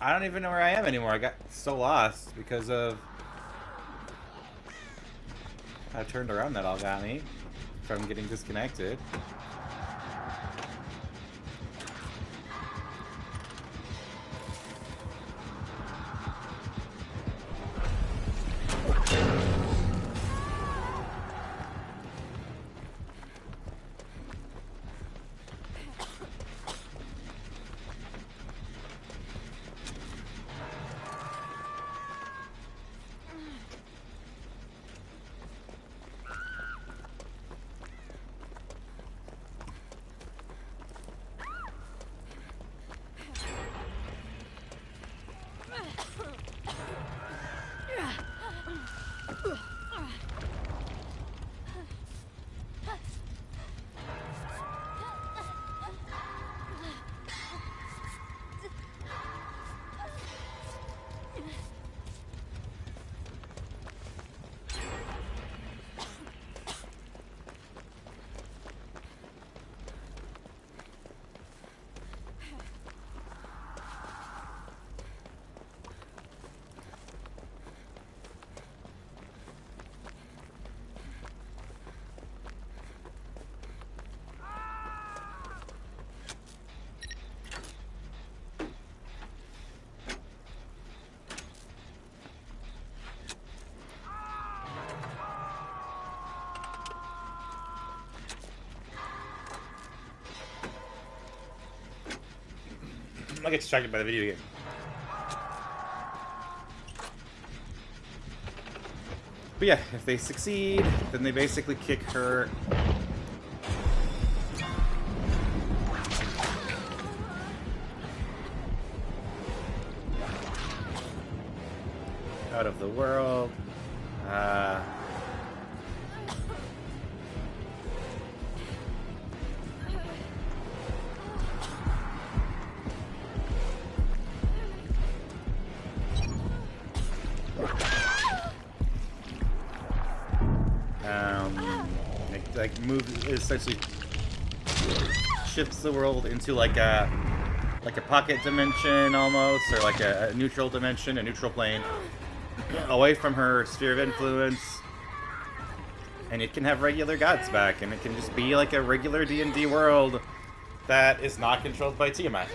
I don't even know where I am anymore. I got so lost because of how turned around that all got me from getting disconnected. I get distracted by the video game. But yeah, if they succeed, then they basically kick her out of the world. Like move essentially shifts the world into like a pocket dimension almost, or like a neutral dimension, a neutral plane, away from her sphere of influence, and it can have regular gods back, and it can just be like a regular D&D world that is not controlled by Tiamat.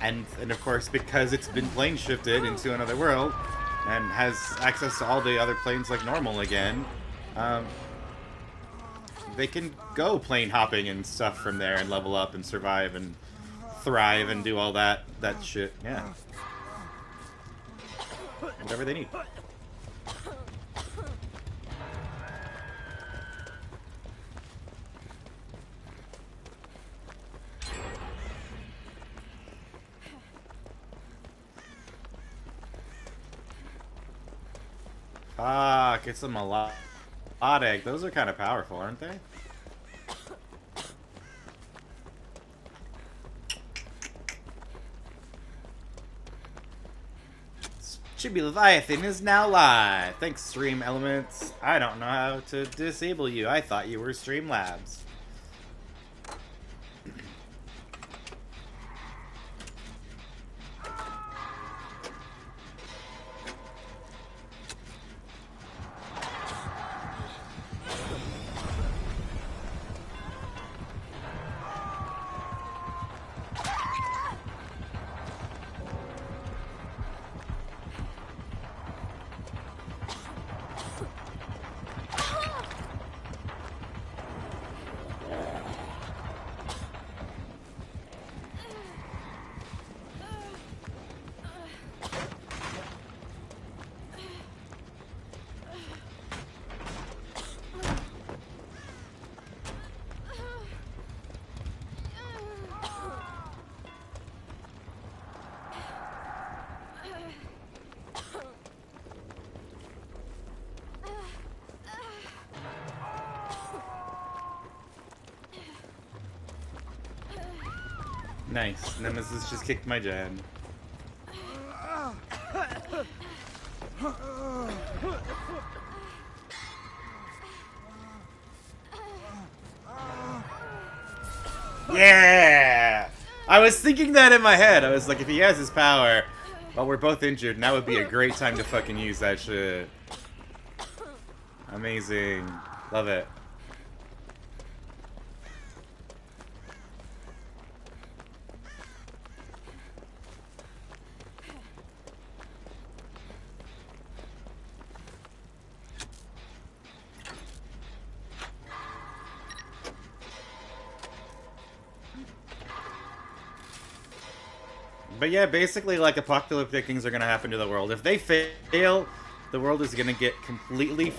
And of course, because it's been plane shifted into another world and has access to all the other planes like normal again, they can go plane hopping and stuff from there and level up and survive and thrive and do all that shit. Yeah. Whatever they need. Fuck, it's a melodic. Those are kind of powerful, aren't they? Chibi Leviathan is now live. Thanks, Stream Elements. I don't know how to disable you. I thought you were Streamlabs. Nice. Nemesis just kicked my gen. Yeah! I I was thinking that in my head. I was like, if he has his power, while we're both injured, now would be a great time to fucking use that shit. Amazing. Love it. But yeah, basically, like, apocalyptic things are gonna happen to the world. If they fail, the world is gonna get completely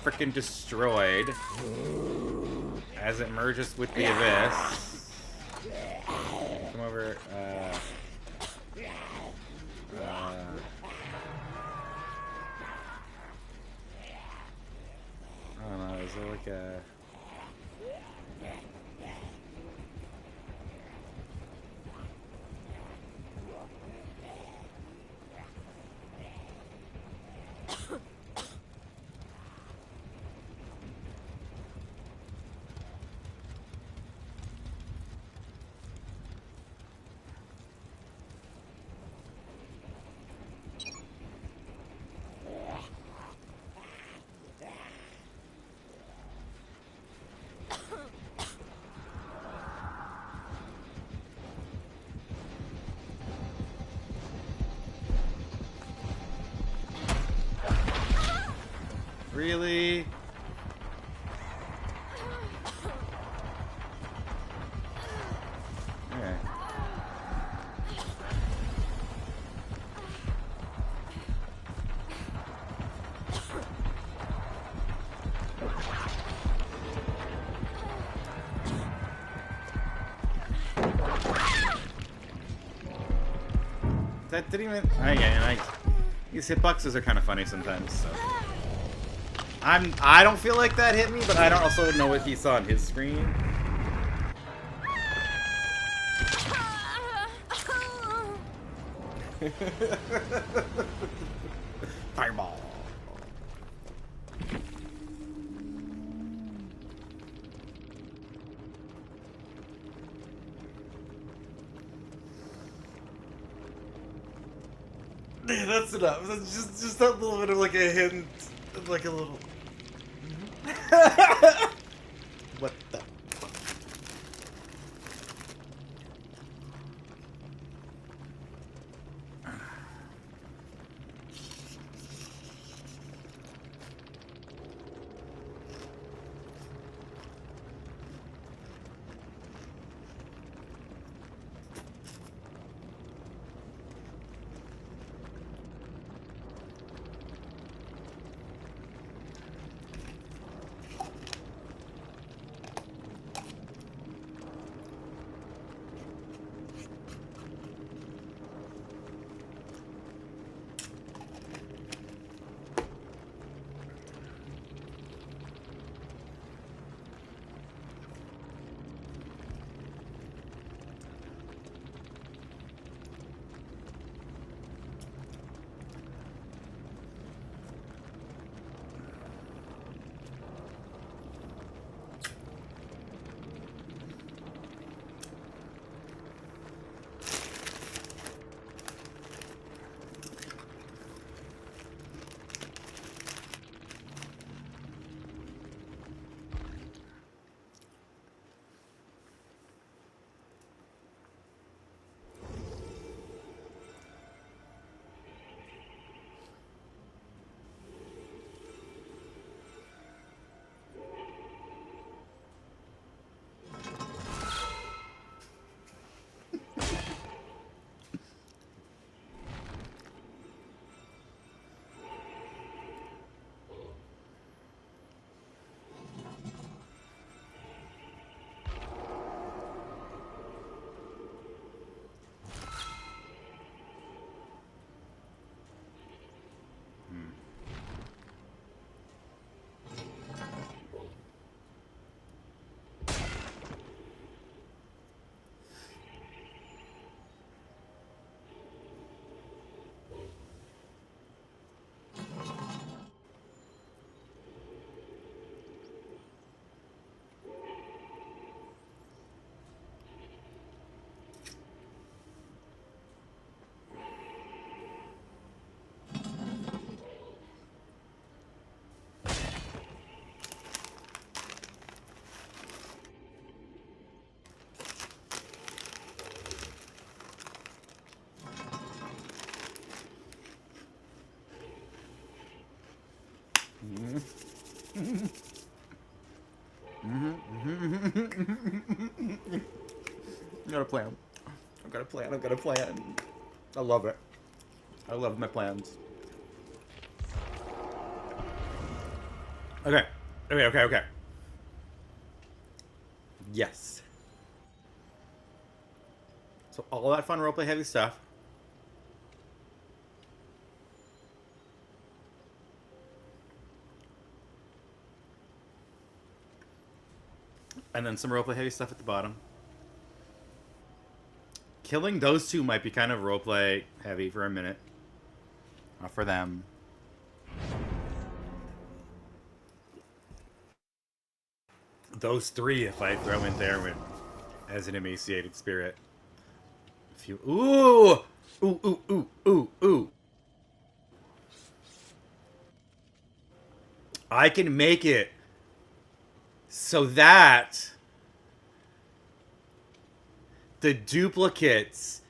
freaking destroyed as it merges with the abyss. Come over, I don't know, is there like a... Really? Okay. That didn't even... these hitboxes are kind of funny sometimes, so... I don't feel like that hit me, but I don't also know what he saw on his screen. Fireball. Yeah, that's enough. That's just that little bit of like a hint, like a little. What the fuck? I got a plan. I've got a plan. I've got a plan. I love it. I love my plans. Okay. Okay. Yes. So all that fun roleplay heavy stuff. And then some roleplay heavy stuff at the bottom. Killing those two might be kind of roleplay heavy for a minute. Not for them. Those three, if I throw in Theron as an emaciated spirit. If you... Ooh! I can make it so that the duplicates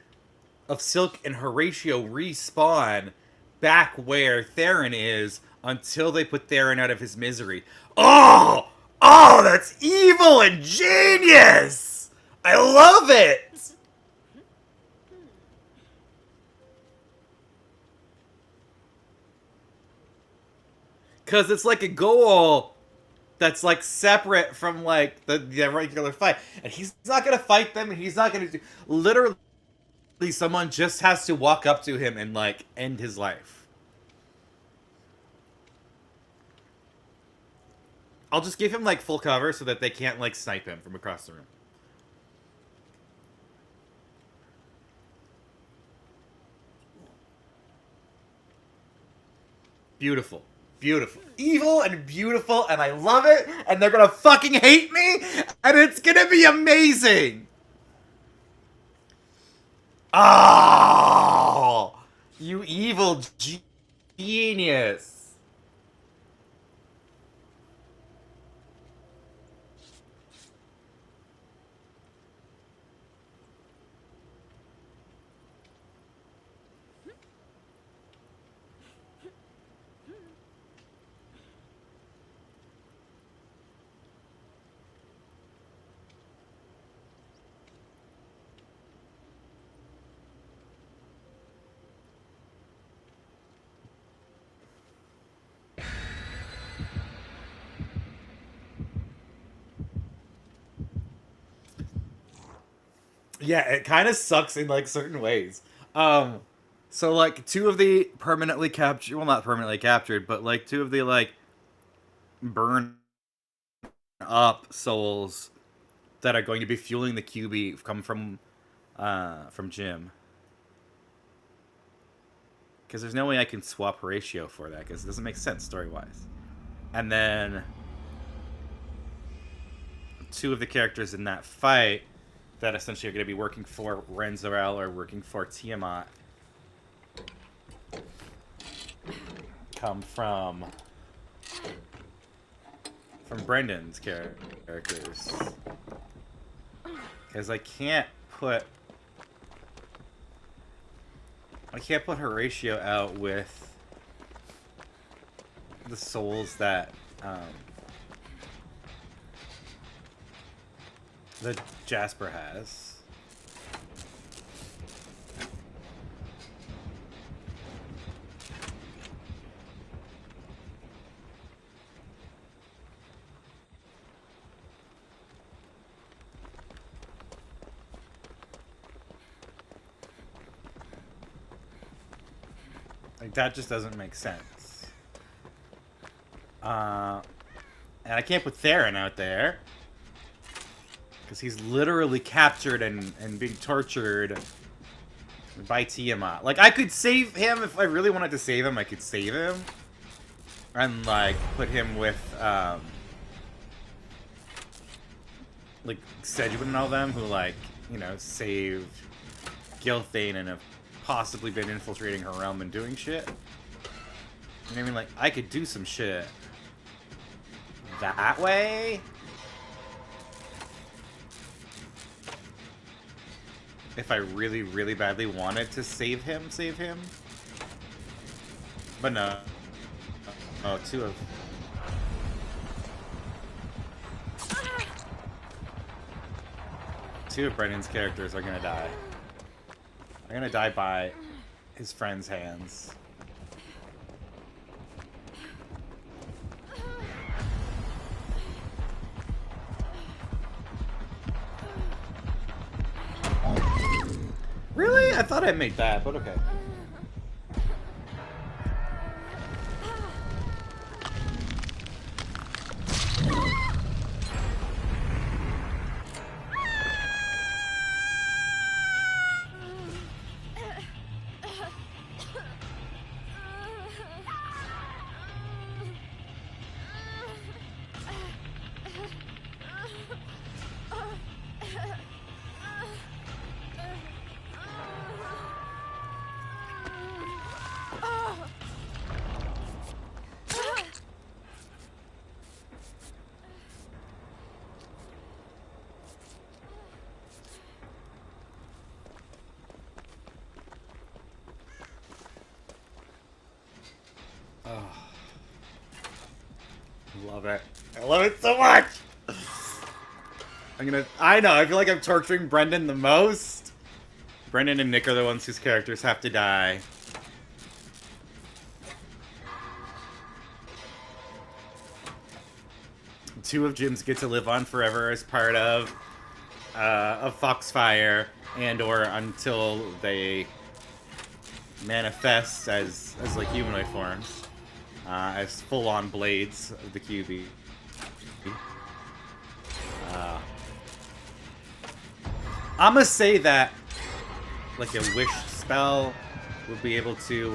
of Silk and Horatio respawn back where Theron is until they put Theron out of his misery. Oh, that's evil and genius! I love it! Because it's like a goal that's like separate from like the regular fight. And he's not going to fight them, and he's not going to do... Literally, someone just has to walk up to him and like end his life. I'll just give him like full cover so that they can't like snipe him from across the room. Beautiful. Beautiful. Evil and beautiful, and I love it, and they're gonna fucking hate me, and it's gonna be amazing! Oh! You evil genius! Yeah, it kind of sucks in like certain ways. So like two of the permanently captured, well, not permanently captured, but like two of the like burn up souls that are going to be fueling the QB come from Jim. Because there's no way I can swap Horatio for that, because it doesn't make sense story-wise. And then two of the characters in that fight that essentially are going to be working for Renzorel or working for Tiamat come from Brendan's characters. Because I can't put Horatio out with the souls that that Jasper has. Like, that just doesn't make sense. And I can't put Theron out there, because he's literally captured and being tortured by Tiamat. Like, I could save him if I really wanted to save him. I could save him and, like, put him with, like, Sedgwick and all them, who, like, you know, saved Gilthane and have possibly been infiltrating her realm and doing shit. You know what I mean? Like, I could do some shit that way. If I really, really badly wanted to save him. But no. Oh, two of Brendan's characters are gonna die. They're gonna die by his friend's hands. Really? I thought I'd make that, but okay. Love it. I love it so much! I know, I feel like I'm torturing Brendan the most. Brendan and Nick are the ones whose characters have to die. Two of Jim's get to live on forever as part of Foxfire, and or until they manifest as like humanoid forms. As full-on blades of the QB. I'ma say that like a wish spell would be able to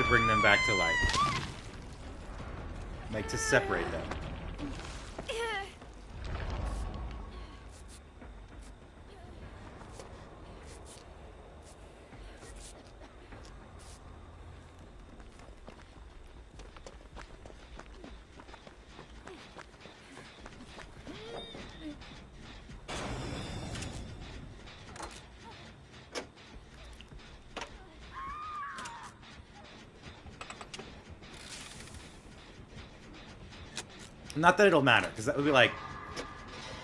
bring them back to life. Like to separate them. Not that it'll matter, because that would be like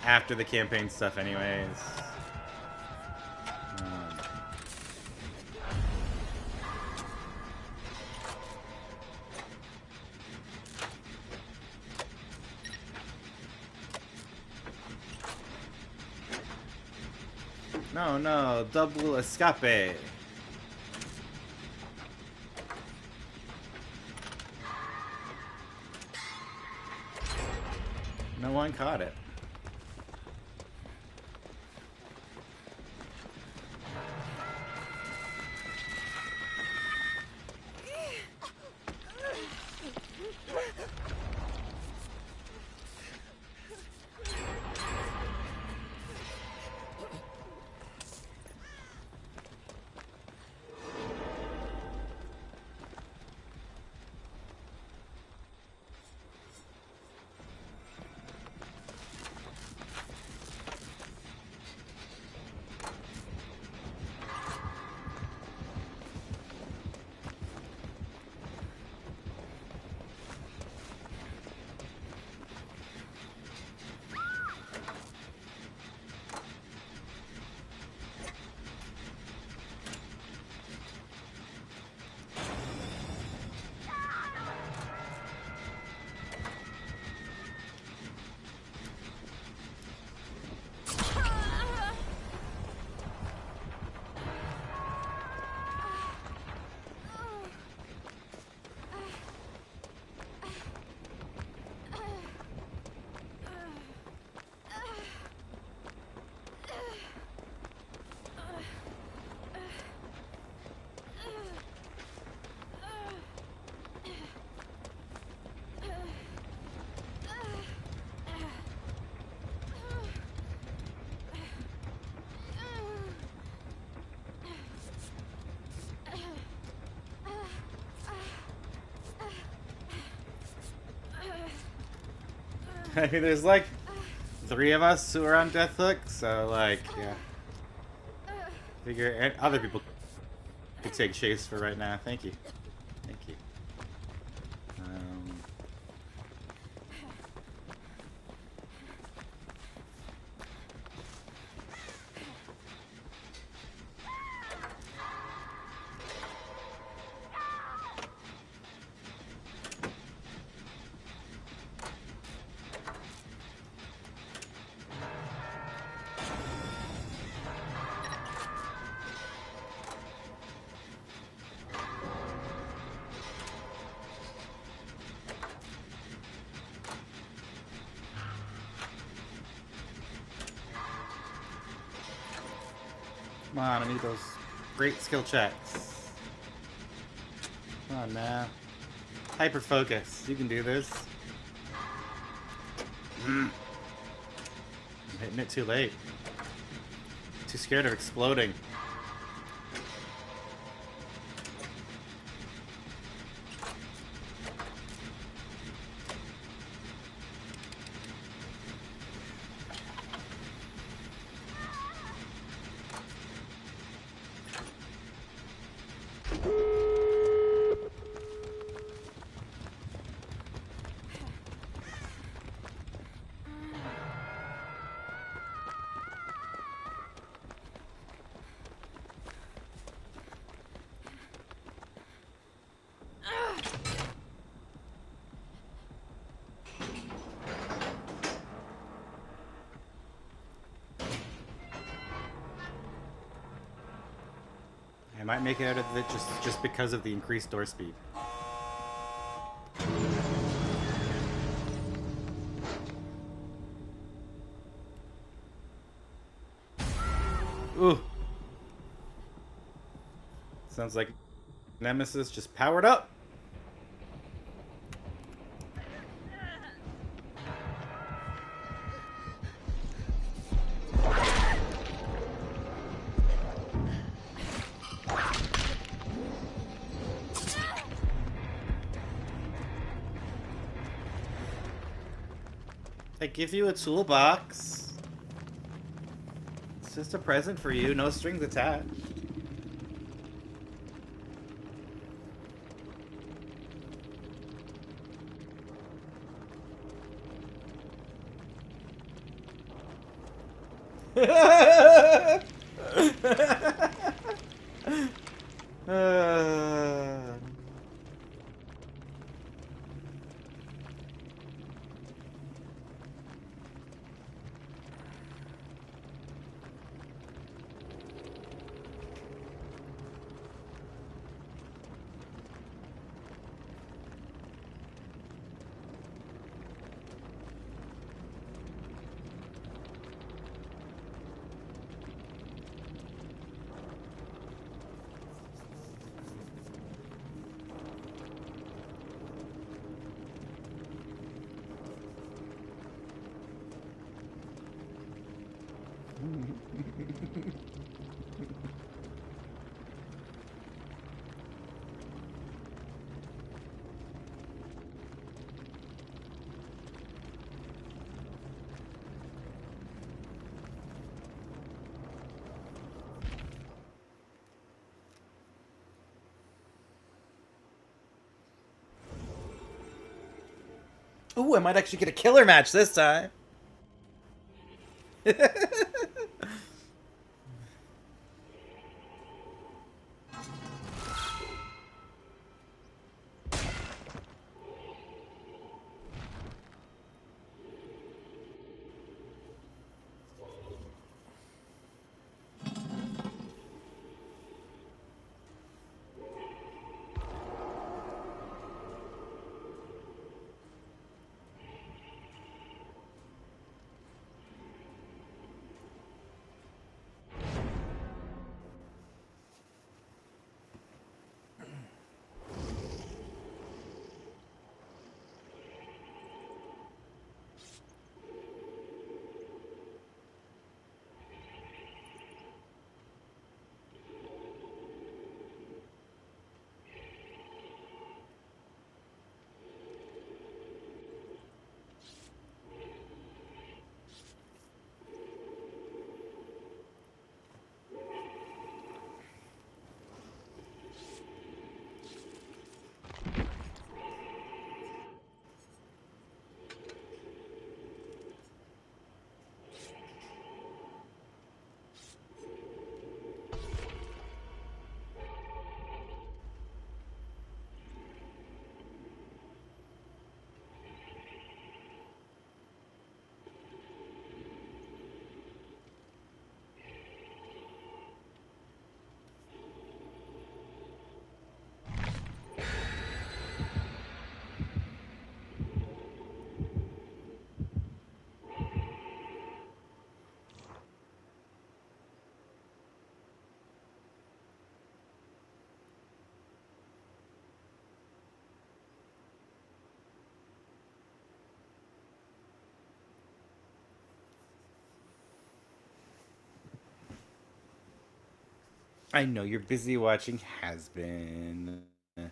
after the campaign stuff anyways. No, double escape. No one caught it. I mean, there's like 3 of us who are on Death Hook, so like, yeah. Figure other people could take chase for right now. Thank you. Thank you. Come on, I need those great skill checks. Come on now. Hyper focus. You can do this. I'm hitting it too late. Too scared of exploding. I might make it out of it just because of the increased door speed. Ooh. Sounds like Nemesis just powered up. I give you a toolbox. It's just a present for you, no strings attached. Ooh, I might actually get a killer match this time. I know you're busy watching Has Been. Yeah.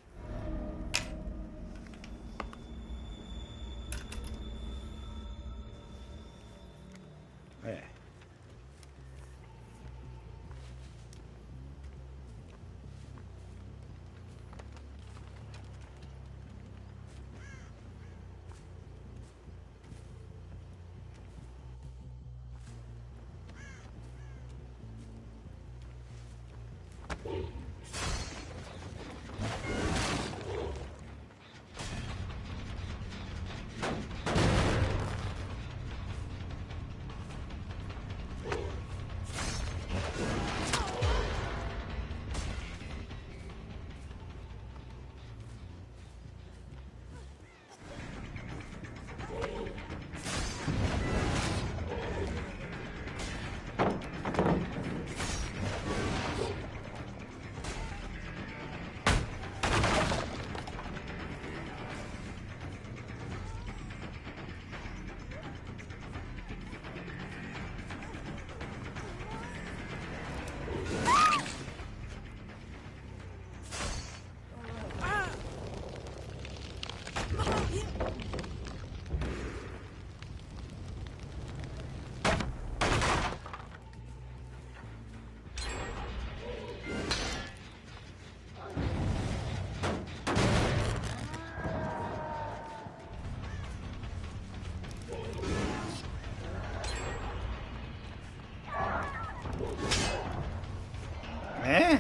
Eh?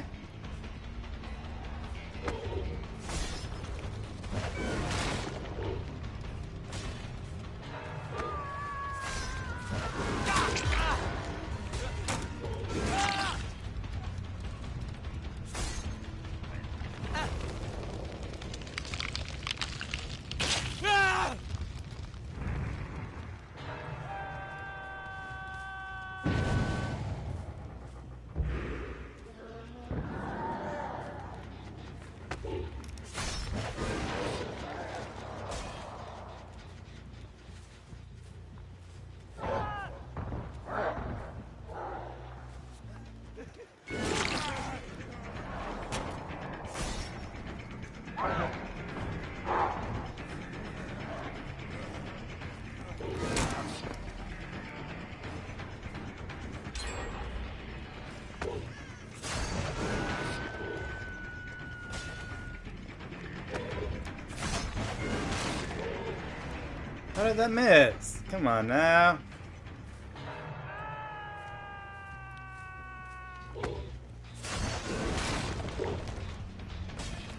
How did that miss? Come on now.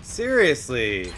Seriously.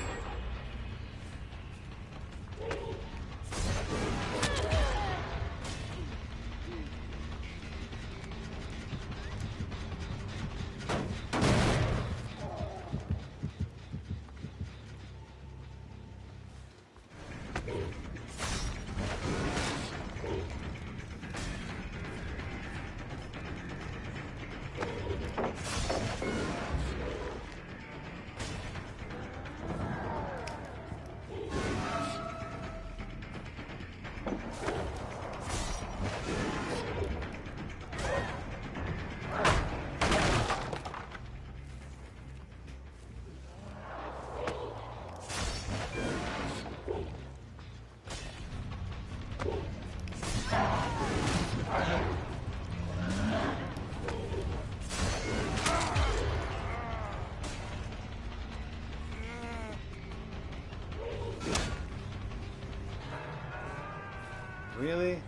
Really?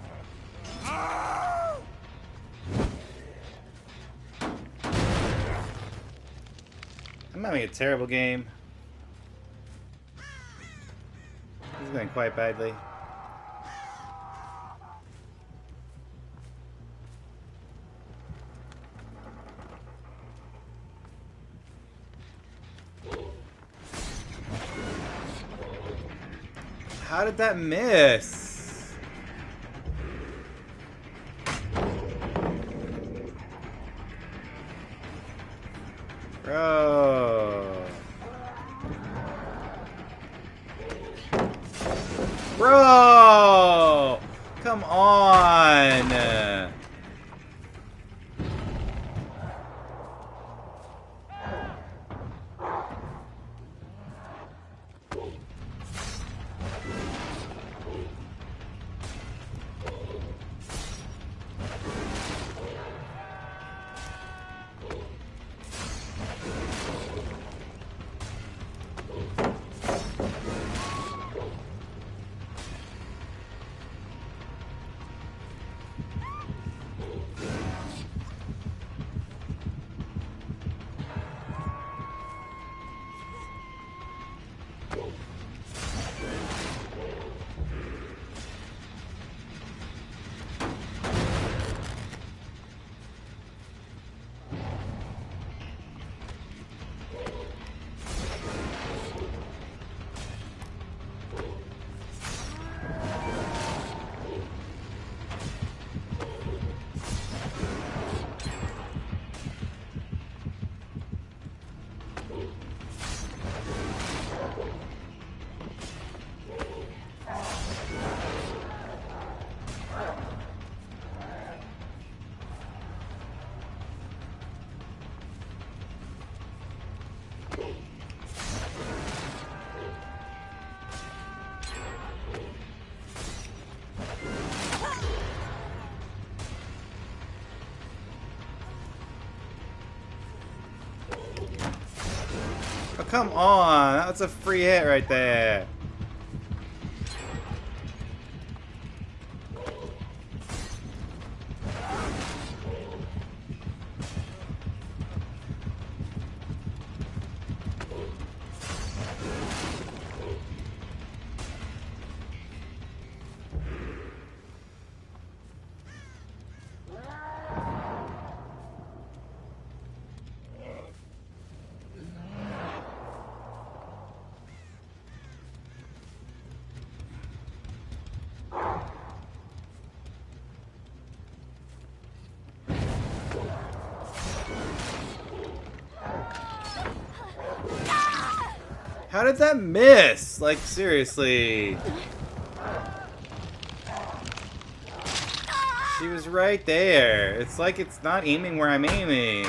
I'm having a terrible game. This is going quite badly. How did that miss? Bro. Bro! Come on! Oh, come on. That's a free hit right there. How did that miss? Like, seriously. She was right there. It's like it's not aiming where I'm aiming.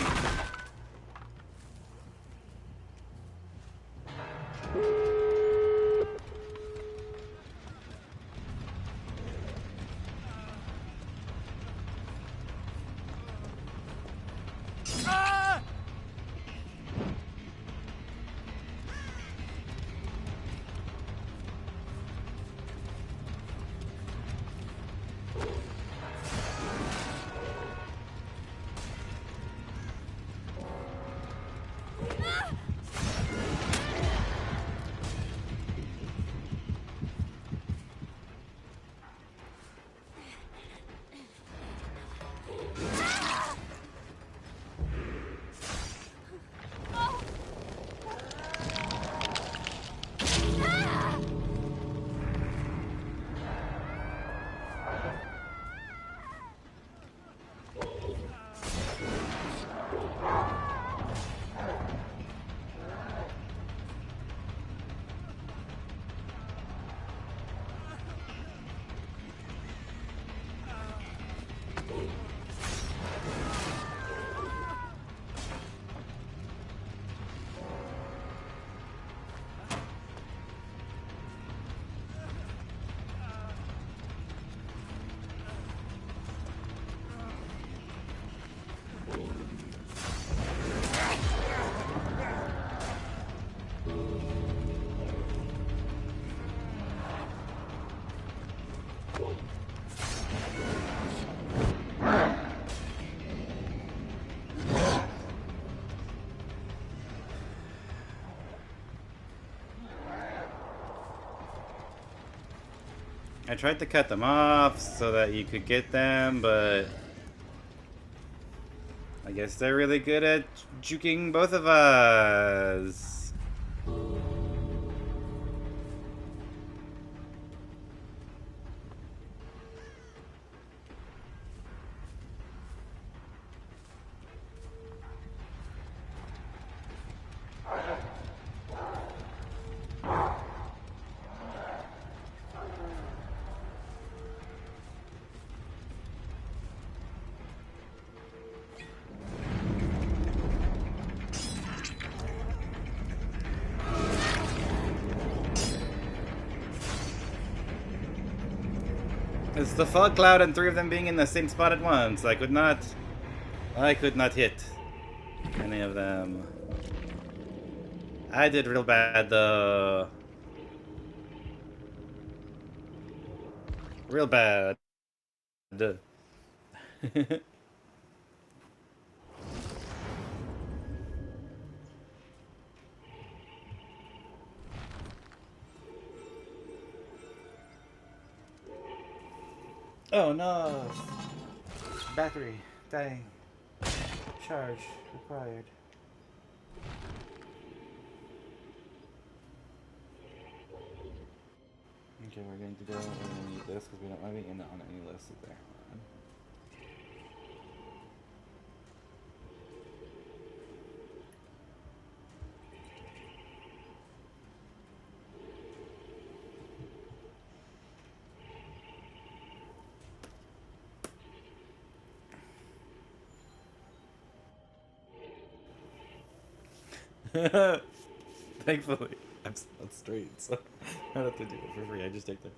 I tried to cut them off so that you could get them, but I guess they're really good at juking both of us. It's the fog cloud and three of them being in the same spot at once. I could not hit any of them. I did real bad though. Real bad. Oh no! Battery dying. Charge required. Okay, we're going to go. We're going to need this because we don't want to be in on any list there. Thankfully, I'm not straight, so I don't have to do it for free. I just take the.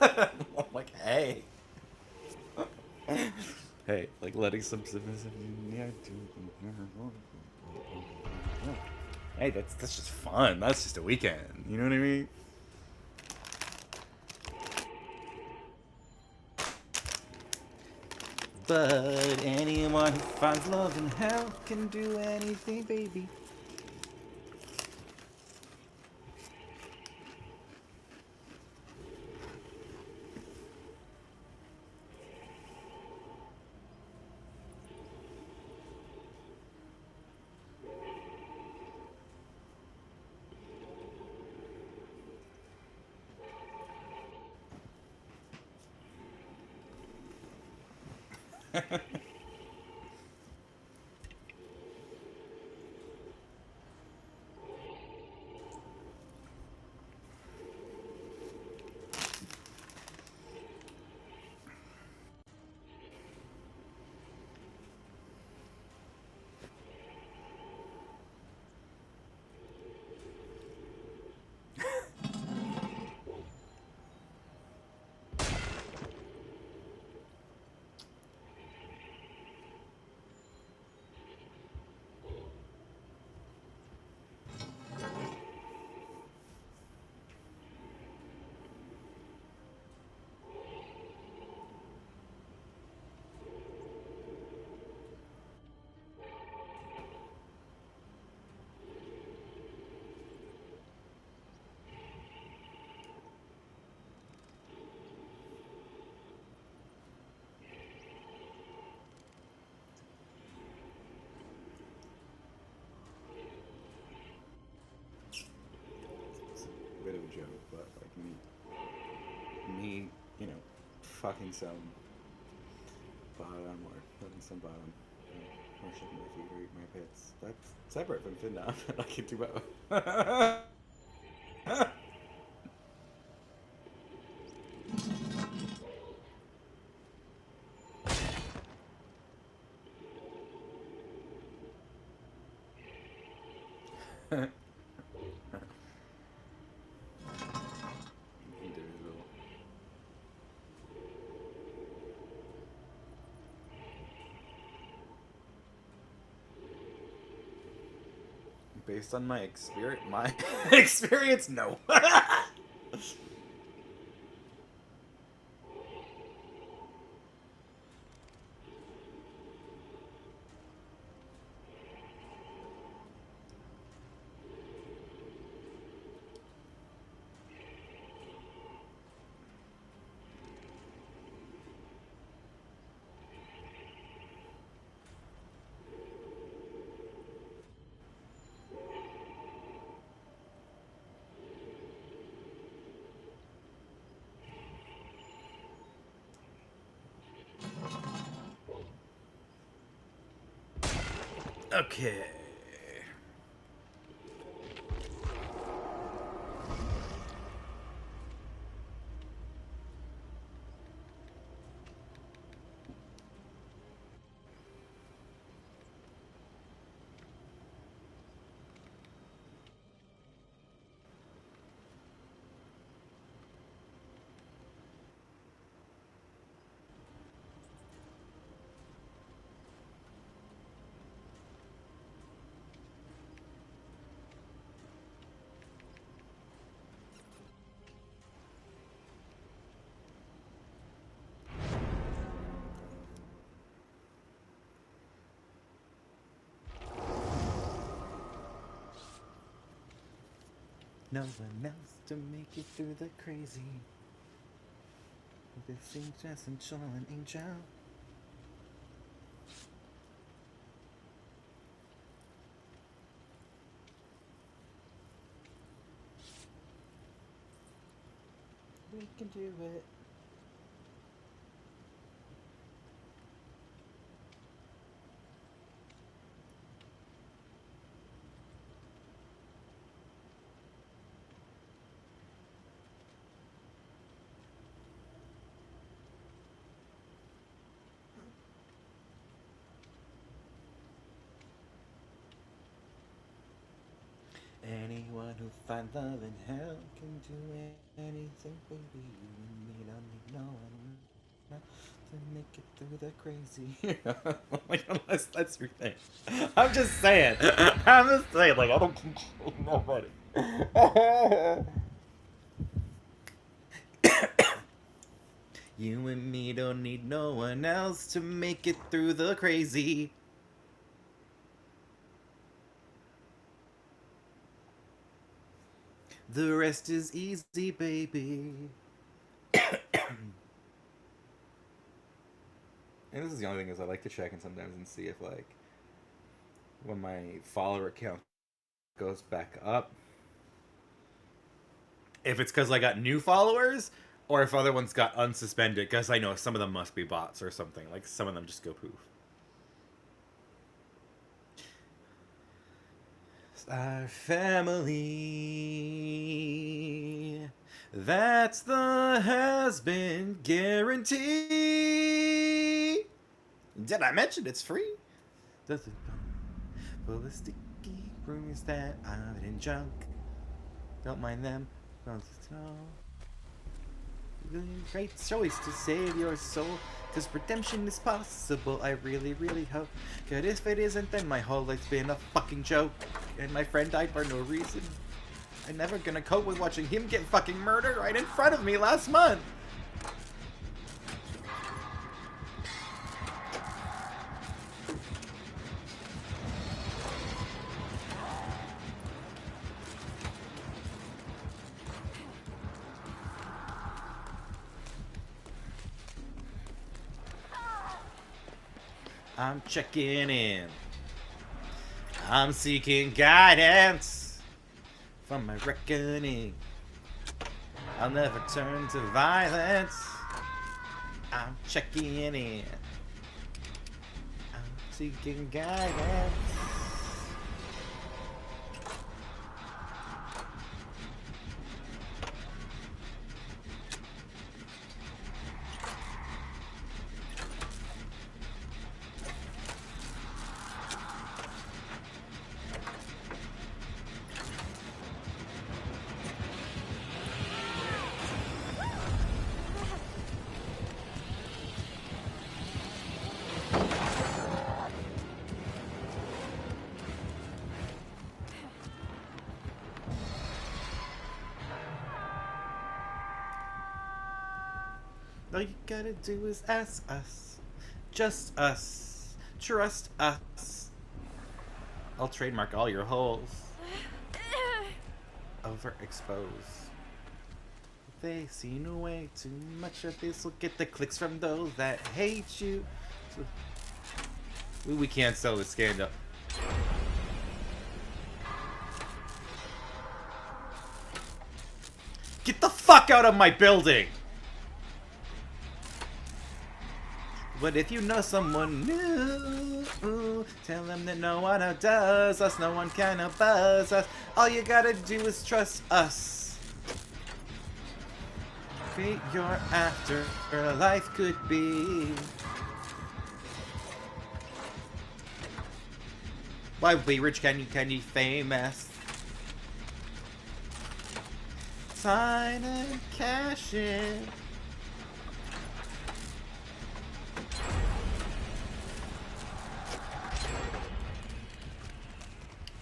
I'm like, hey. Hey, like letting some submissive. Hey, that's just fun. That's just a weekend. You know what I mean? But anyone who finds love in hell can do anything, baby. It's a bit of a joke, but like me, fucking some bottom or fucking some bottom, or shaking my feet or eating my pits. That's separate from fin down. I can do both. Individual. Based on my experience, no. Okay. No one else to make it through the crazy. This seems just an angel. We can do it. Anyone who find love in hell can do anything, baby. You and me don't need no one to make it through the crazy. Like, unless that's your thing. I'm just saying. I'm just saying. Like, I don't control nobody. You and me don't need no one else to make it through the crazy. The rest is easy, baby. And this is the only thing is I like to check in sometimes and see if, like, when my follower count goes back up, if it's because I got new followers or if other ones got unsuspended, because I know some of them must be bots or something. Like, some of them just go poof. Our family, that's the has-been guarantee. Did I mention it's free? Does it full of sticky rumors that I'm in junk? Don't mind them. Don't know. Great choice to save your soul, cause redemption is possible. I really, really hope. Cause if it isn't, then my whole life's been a fucking joke, and my friend died for no reason. I'm never gonna cope with watching him get fucking murdered right in front of me last month. I'm checking in. I'm seeking guidance from my reckoning. I'll never turn to violence. I'm checking in. I'm seeking guidance. All you gotta do is ask us. Just us. Trust us. I'll trademark all your holes. Overexpose. If they seen way too much of this, will get the clicks from those that hate you. We can't sell this scandal. Get the fuck out of my building! But if you know someone new, tell them that no one outdoes us, no one can outbuzz us. All you gotta do is trust us. Create your afterlife could be. Why be rich, can you famous? Sign and cash in.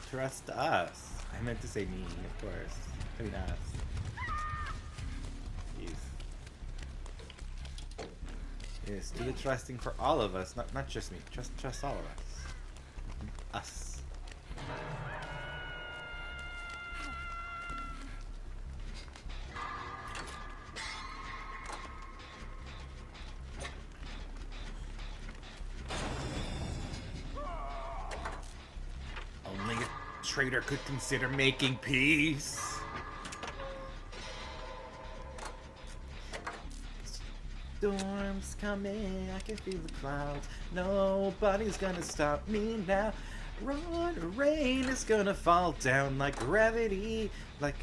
Trust us. I meant to say me, of course. I mean us. Yes, do the trusting for all of us, not just me. Trust all of us. Us. Only a traitor could consider making peace. Storms coming, I can feel the clouds. Nobody's gonna stop me now. Rain is gonna fall down like gravity, Easy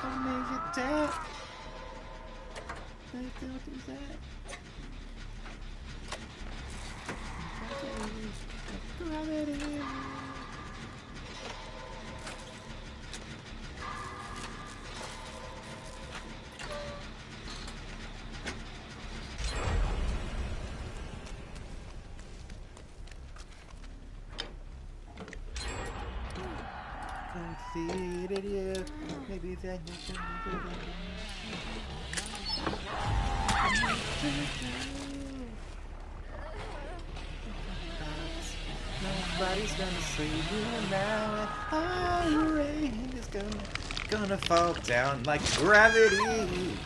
on me, you dad. Don't do that. Gravity. completed you. Maybe then you should Nobody's gonna save you now, and all your rain is gonna fall down like gravity.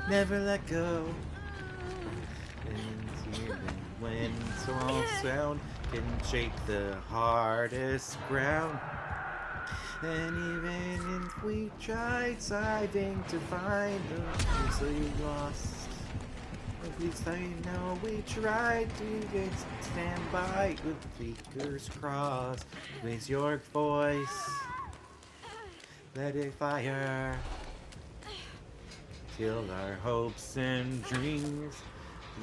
Never let go. When small sound can shake the hardest ground. And even if we tried striving to find the easily lost, at least I know we tried to get stand by with fingers crossed. Raise your voice, let it fire. Till our hopes and dreams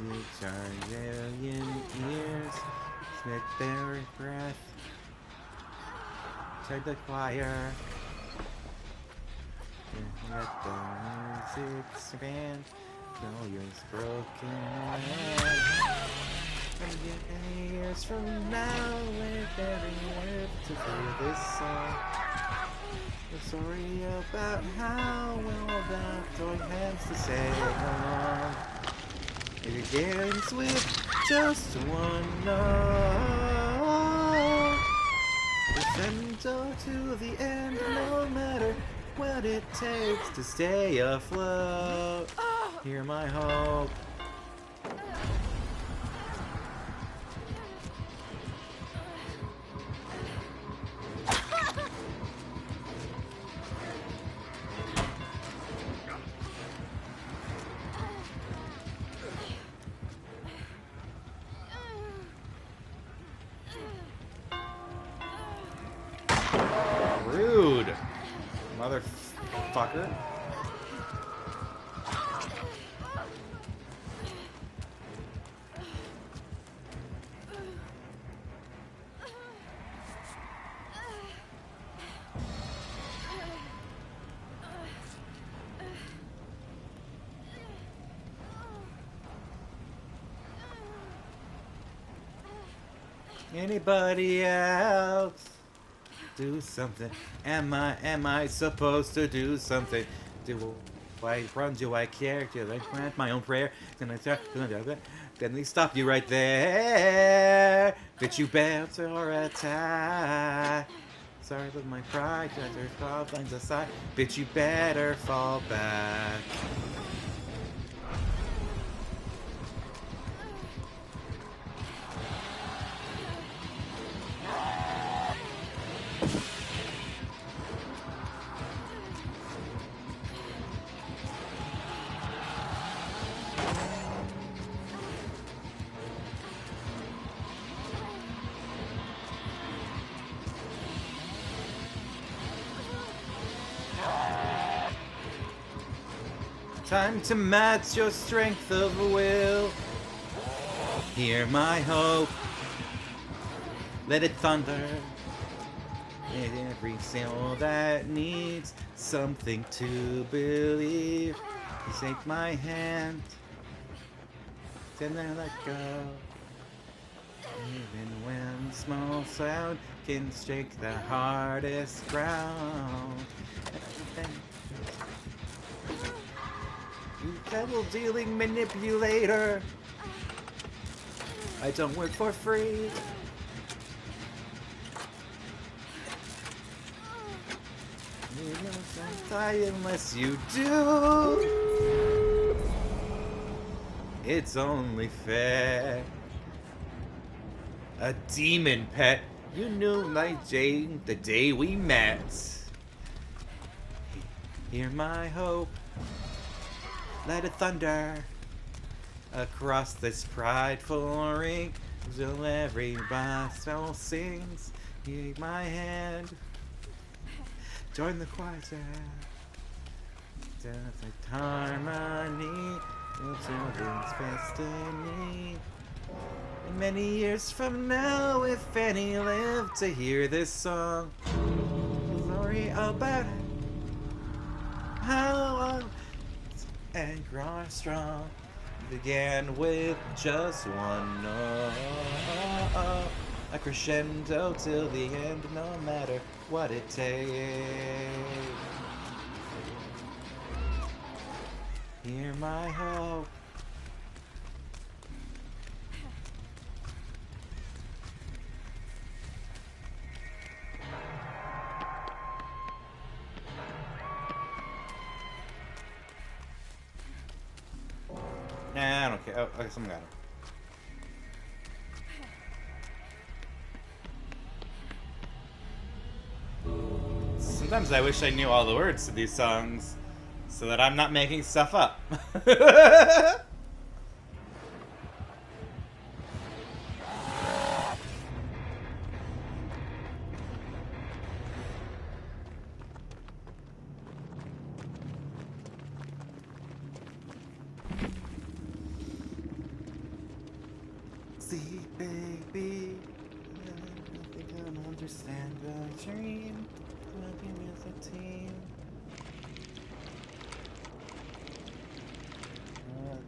reach our million ears. Smith their breath. Tug the choir. And let the music expand. Know yours broken land. And yet years from now, with every word to hear this song. A story about how well that toy has to say along. It begins with just one note. Essential to the end, no matter what it takes to stay afloat. Hear my hope. Rude, motherfucker. Anybody else? Do something. Am I supposed to do something? Do I run? Do I care? Do I grant my own prayer? Can I start? Can we stop you right there? Bitch, you better attack. Sorry with my pride, there's problems aside. Bitch, you better fall back. Time to match your strength of will. Hear my hope. Let it thunder. In every soul that needs something to believe. You take my hand. Then I let go. Even when small sound can shake the hardest ground. You devil-dealing manipulator. I don't work for free. You Don't die unless you do. It's only fair. A demon pet. You knew my Jane the day we met. Hear my hope. Let it thunder across this prideful ring. Till every soul sings. Take my hand. Join the choir. Death harmony. Children's destiny. And many years from now, if any live to hear this song, glory about how and grow strong began with just one note, a crescendo till the end, no matter what it takes. Hear my hope. Nah, I don't care. Oh, okay, someone got him. Sometimes I wish I knew all the words to these songs so that I'm not making stuff up. See, baby, I think I don't understand the dream. Working as a team.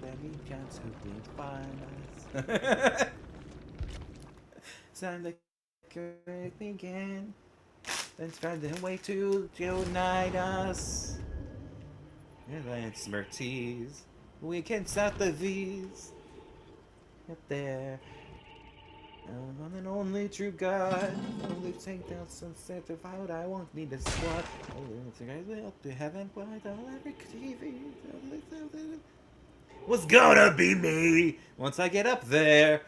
Then we got to be fine. Sound like everything again. Then find a way to unite us. It's Mertiz. We can stop the V's. Up there. One and only true God. Only take down some certified. I won't need a squad. Up to heaven. Why don't every TV was gonna be me once I get up there.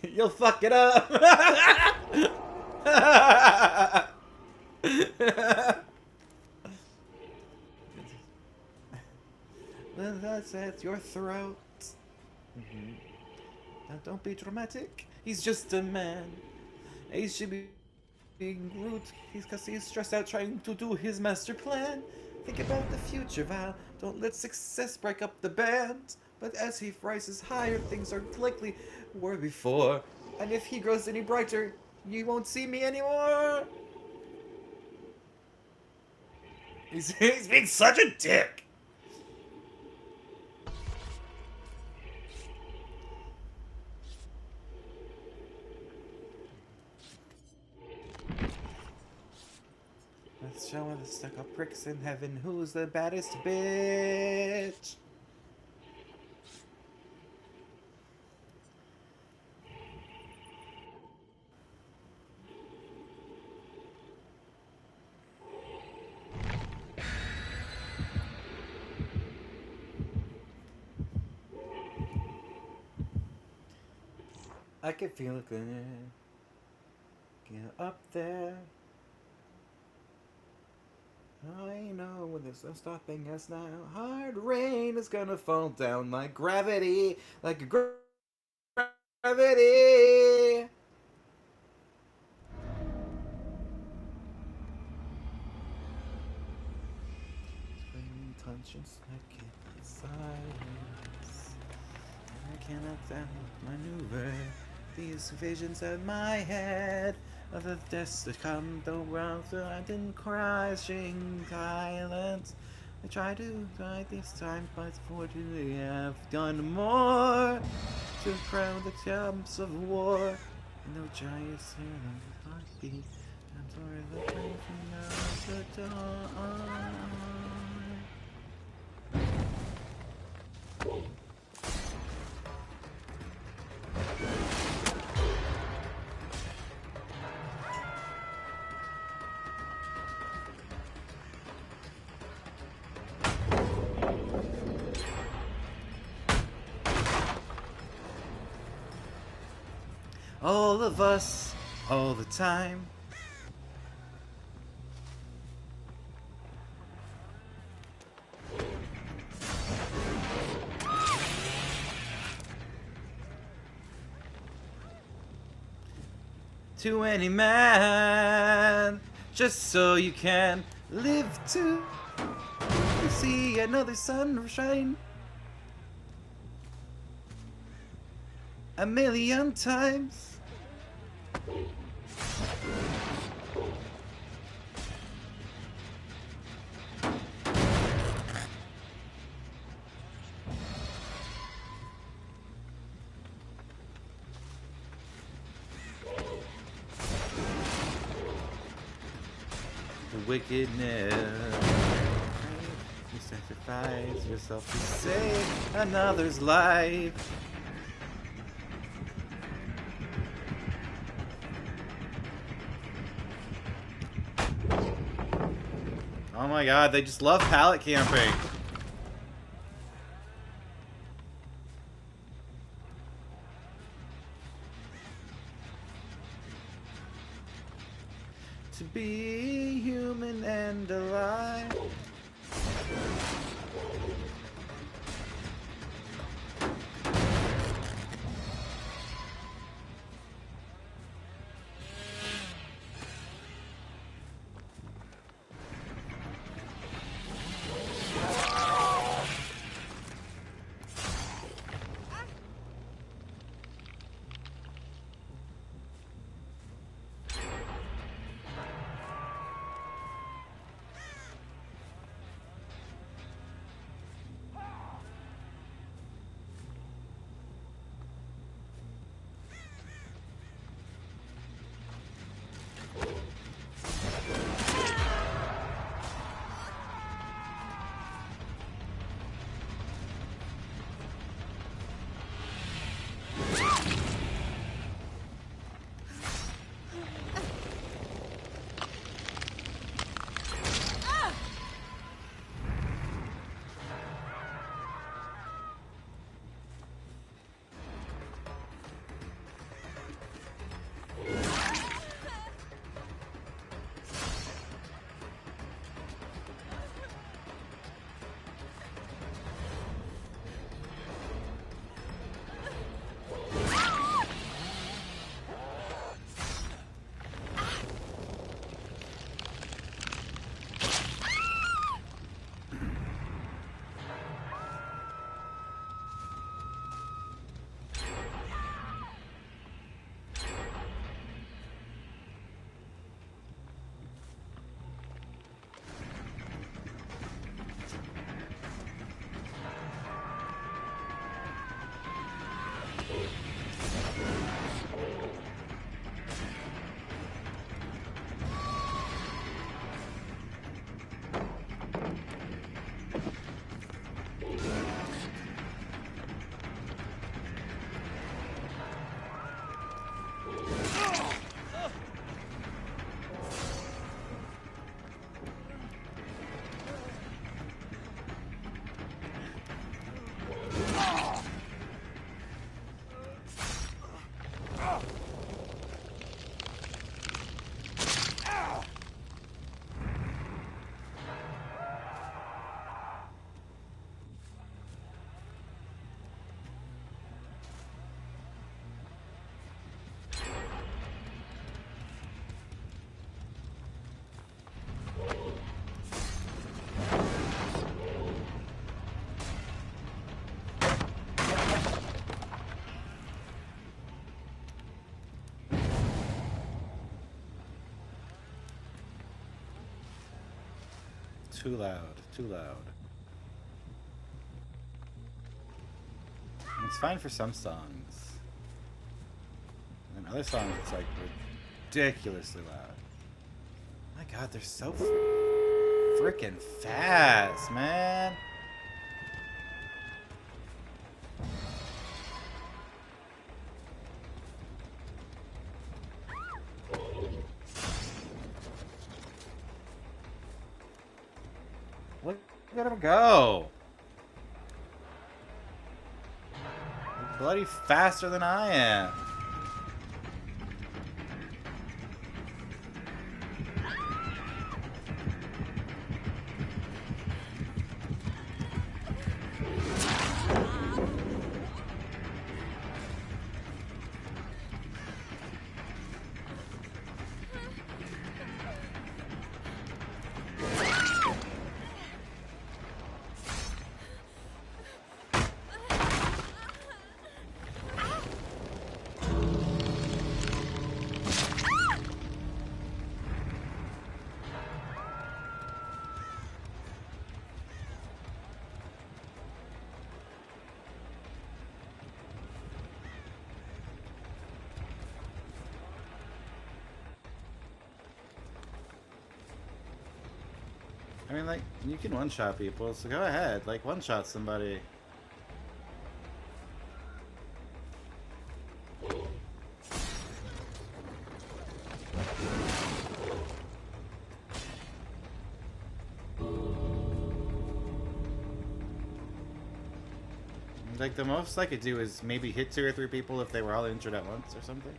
You'll fuck it up. That's at your throat. Now don't be dramatic. He's just a man. He should be being rude. Because he's stressed out trying to do his master plan. Think about the future, Val. Don't let success break up the band. But as he rises higher, things are likely were before. And if he grows any brighter, you won't see me anymore. He's being such a dick. Let's show the stuck-up pricks in heaven who's the baddest bitch. I can feel it good. Get up there. I know there's no stopping us now. Hard rain is gonna fall down like gravity. Like gravity. Spring conscience like it silence. I cannot maneuver these visions in my head. Of the deaths that come don't run through. I didn't cry, sing silence. I tried to die this time, but fortunately I've done more to crown the camps of war. And no giants here in the heartbeat. I'm sorry the pain from now to dawn. All of us, all the time. To any man, just so you can live to see another sunshine 1,000,000 times. The wickedness. You sacrifice yourself to save another's life. Oh my god, they just love pallet camping. To be human and alive. Too loud, too loud. It's fine for some songs. And other songs, it's like ridiculously loud. My god, they're so freaking fast, man. Look at him go. Bloody faster than I am. I mean, like, you can one-shot people, so go ahead. Like, one-shot somebody. Like, the most I could do is maybe hit 2 or 3 people if they were all injured at once or something.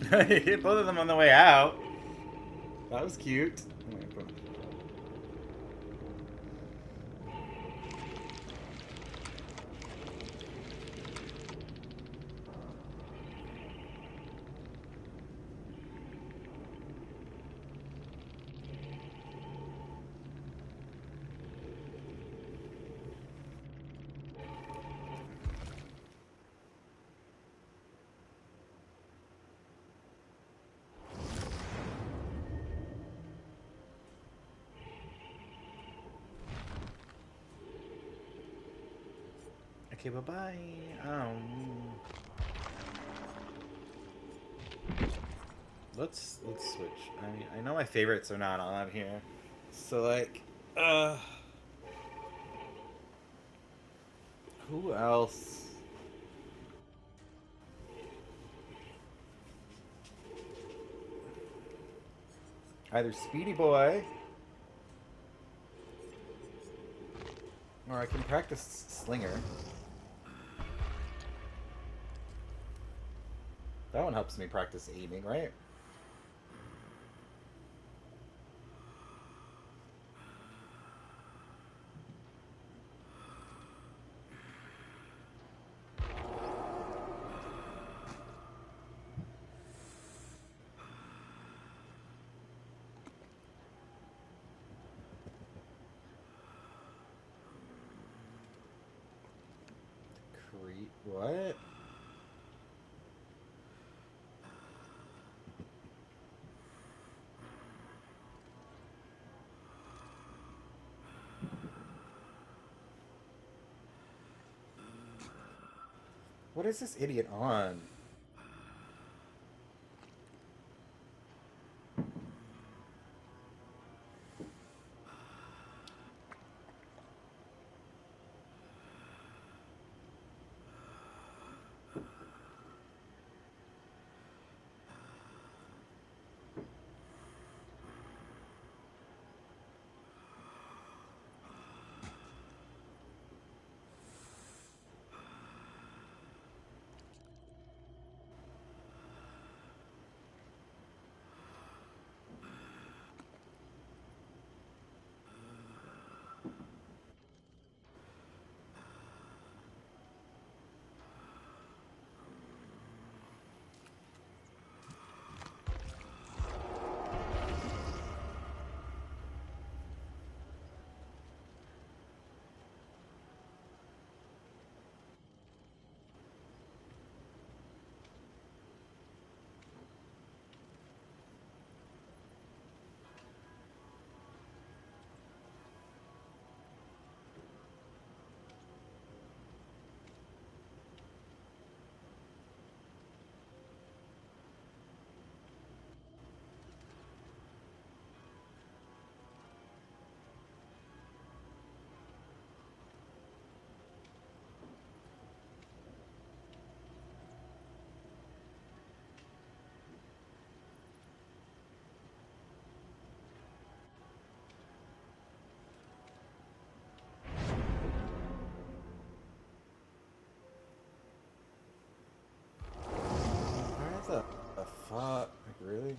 Hit both of them on the way out. That was cute. Okay, bye-bye. Let's switch. I mean, I know my favorites are not on here. So, like, who else? Either Speedy Boy, or I can practice Slinger. That one helps me practice aiming, right? What? What is this idiot on? fuck? Like, really?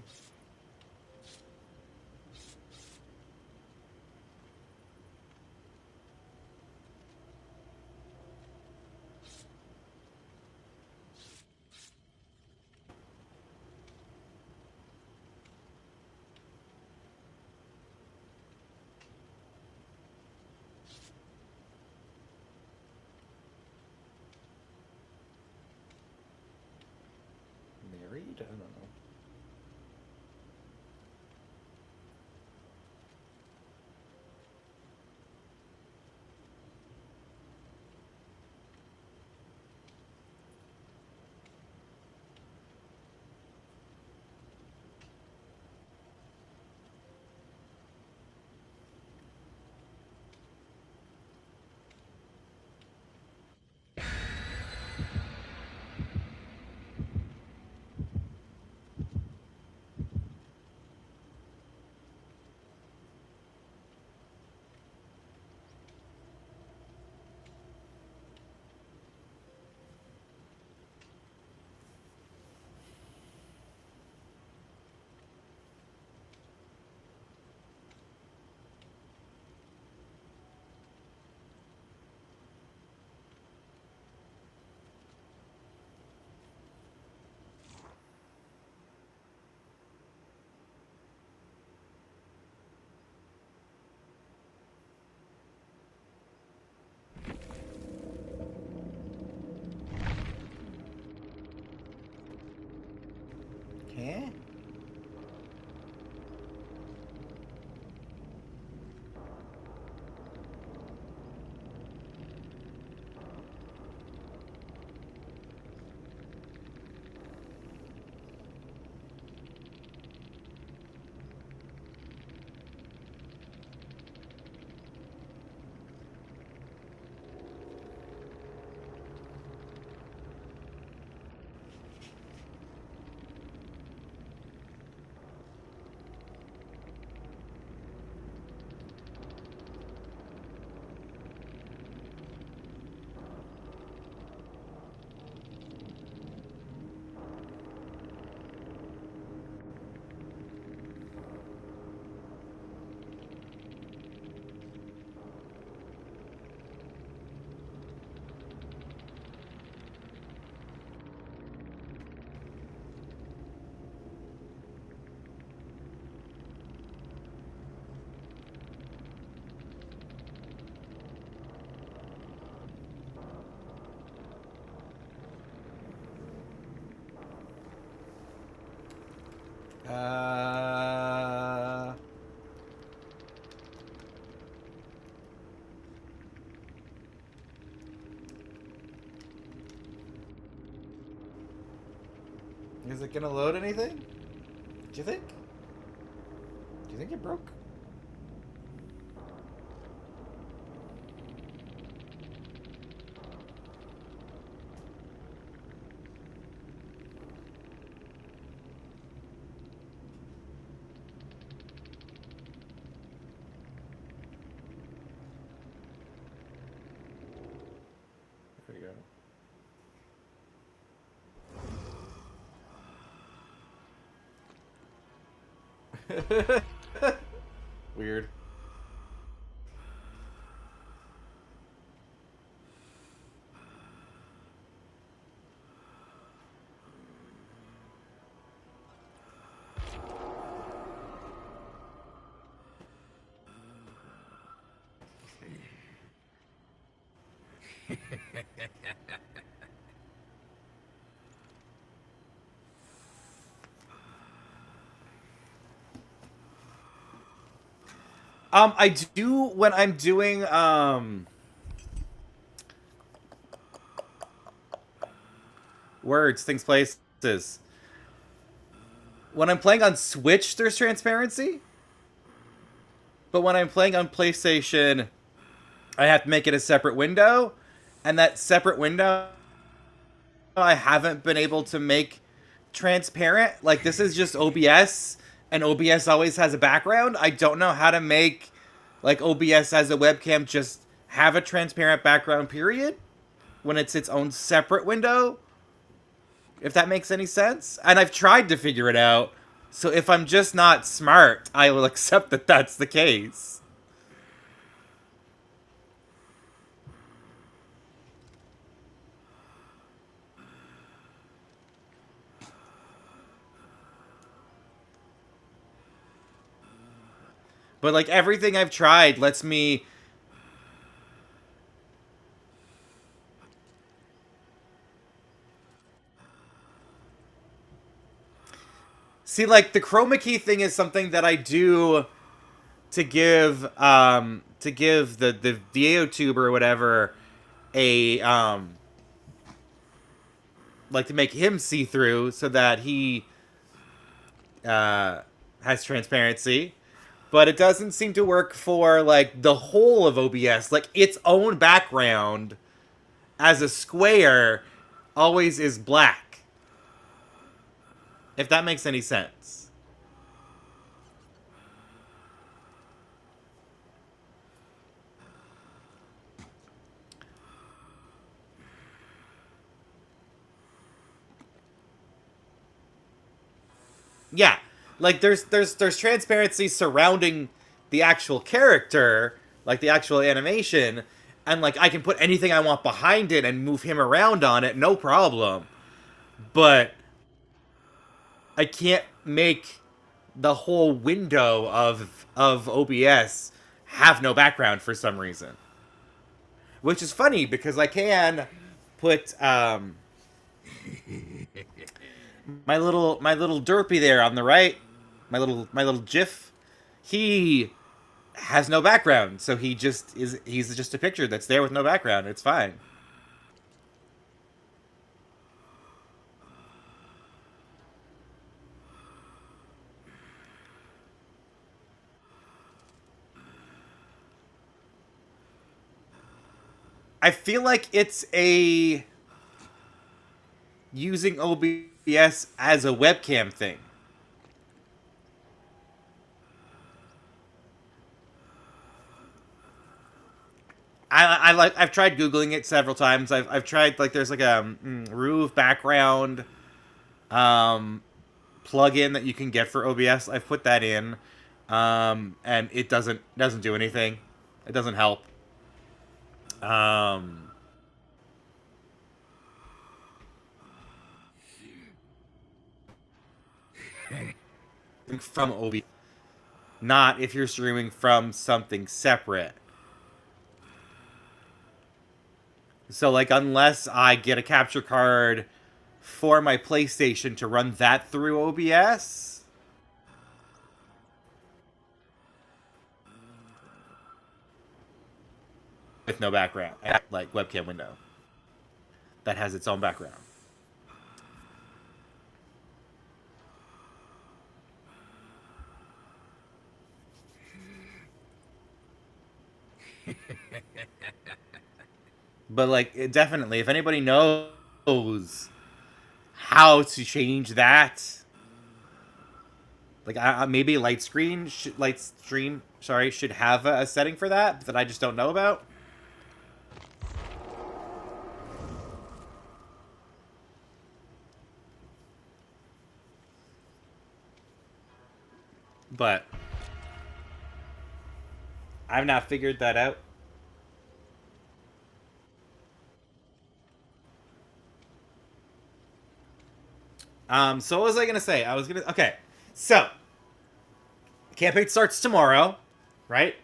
Married? I don't know. Huh? Uh, is it gonna load anything? Do you think? Do you think it broke? There we go. Weird. I do when I'm doing words, things, places. When I'm playing on Switch, there's transparency. But when I'm playing on PlayStation, I have to make it a separate window. And that separate window, I haven't been able to make transparent. Like, this is just OBS, and OBS always has a background. I don't know how to make, like, OBS as a webcam just have a transparent background, period, when it's its own separate window. if that makes any sense. And I've tried to figure it out. So if I'm just not smart, I will accept that that's the case. But like everything I've tried lets me see, like the chroma key thing is something that I do to give the AOTube or whatever a like to make him see through so that he has transparency. But it doesn't seem to work for like the whole of OBS. Like its own background as a square always is black. If that makes any sense. Yeah. Like there's transparency surrounding the actual character, like the actual animation, and like I can put anything I want behind it and move him around on it, no problem. But I can't make the whole window of OBS have no background for some reason. Which is funny because I can put my little derpy there on the right, my little GIF. He has no background, so he's just a picture that's there with no background. It's fine. I feel like it's a using OBS as a webcam thing. I've tried googling it several times. I've tried like there's like a Groove background plugin that you can get for OBS. I've put that in, and it doesn't do anything. It doesn't help. Um, from OBS, not if you're streaming from something separate. So, like, unless I get a capture card for my PlayStation to run that through OBS, with no background, like webcam window that has its own background. But like, definitely, if anybody knows how to change that, like, maybe Lightstream, sorry, should have a setting for that I just don't know about. But I've not figured that out. So what was I gonna say? Okay. So, campaign starts tomorrow, right?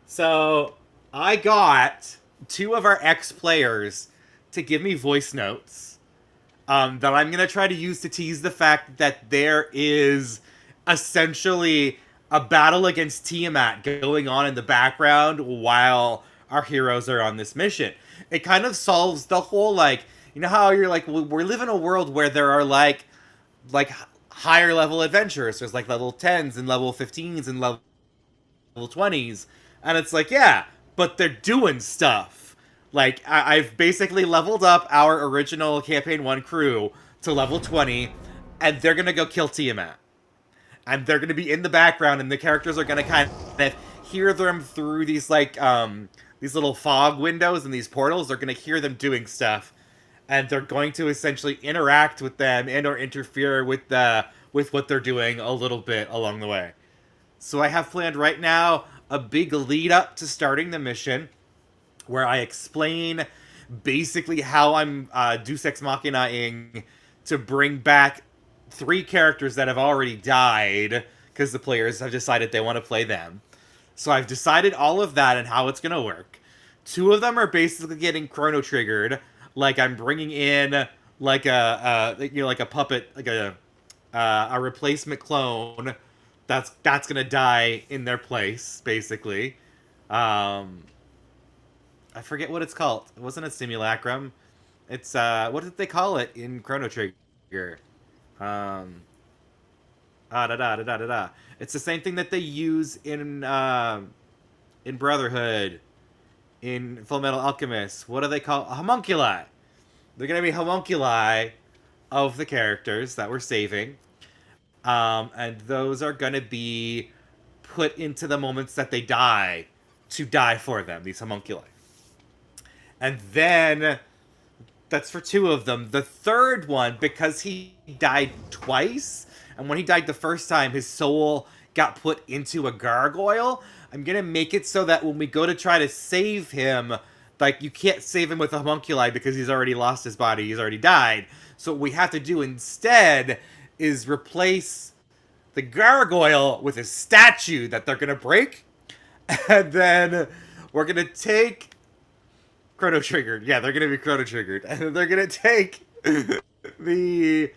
So, I got two of our ex-players to give me voice notes that I'm gonna try to use to tease the fact that there is essentially a battle against Tiamat going on in the background while our heroes are on this mission. It kind of solves the whole, like, you know how you're like, we live in a world where there are like higher level adventurers. There's like level 10s and level 15s and level 20s. And it's like, yeah, but they're doing stuff. Like, I've basically leveled up our original Campaign 1 crew to level 20, and they're gonna go kill Tiamat. And they're gonna be in the background, and the characters are gonna kind of hear them through these, like, these little fog windows and these portals. They're gonna hear them doing stuff. and they're going to essentially interact with them and or interfere with what they're doing a little bit along the way. So I have planned right now a big lead up to starting the mission where I explain basically how I'm Deus Ex Machina-ing to bring back 3 characters that have already died because the players have decided they want to play them. So I've decided all of that and how it's going to work. 2 of them are basically getting chrono triggered, like I'm bringing in like like a puppet, like a replacement clone that's going to die in their place basically. I forget what it's called. It wasn't a simulacrum. It's what did they call it in Chrono Trigger? It's the same thing that they use in Brotherhood, in Full Metal Alchemist. What do they call homunculi? They're gonna be homunculi of the characters that we're saving, and those are gonna be put into the moments that they die to die for them. These homunculi. And then, that's for 2 of them. The third one, because he died twice, and when he died the first time, his soul got put into a gargoyle, I'm going to make it so that when we go to try to save him, like, you can't save him with a homunculi because he's already lost his body, he's already died. So what we have to do instead is replace the gargoyle with a statue that they're going to break, and then we're going to take... Chrono triggered. Yeah, they're going to be chrono triggered. And they're going to take the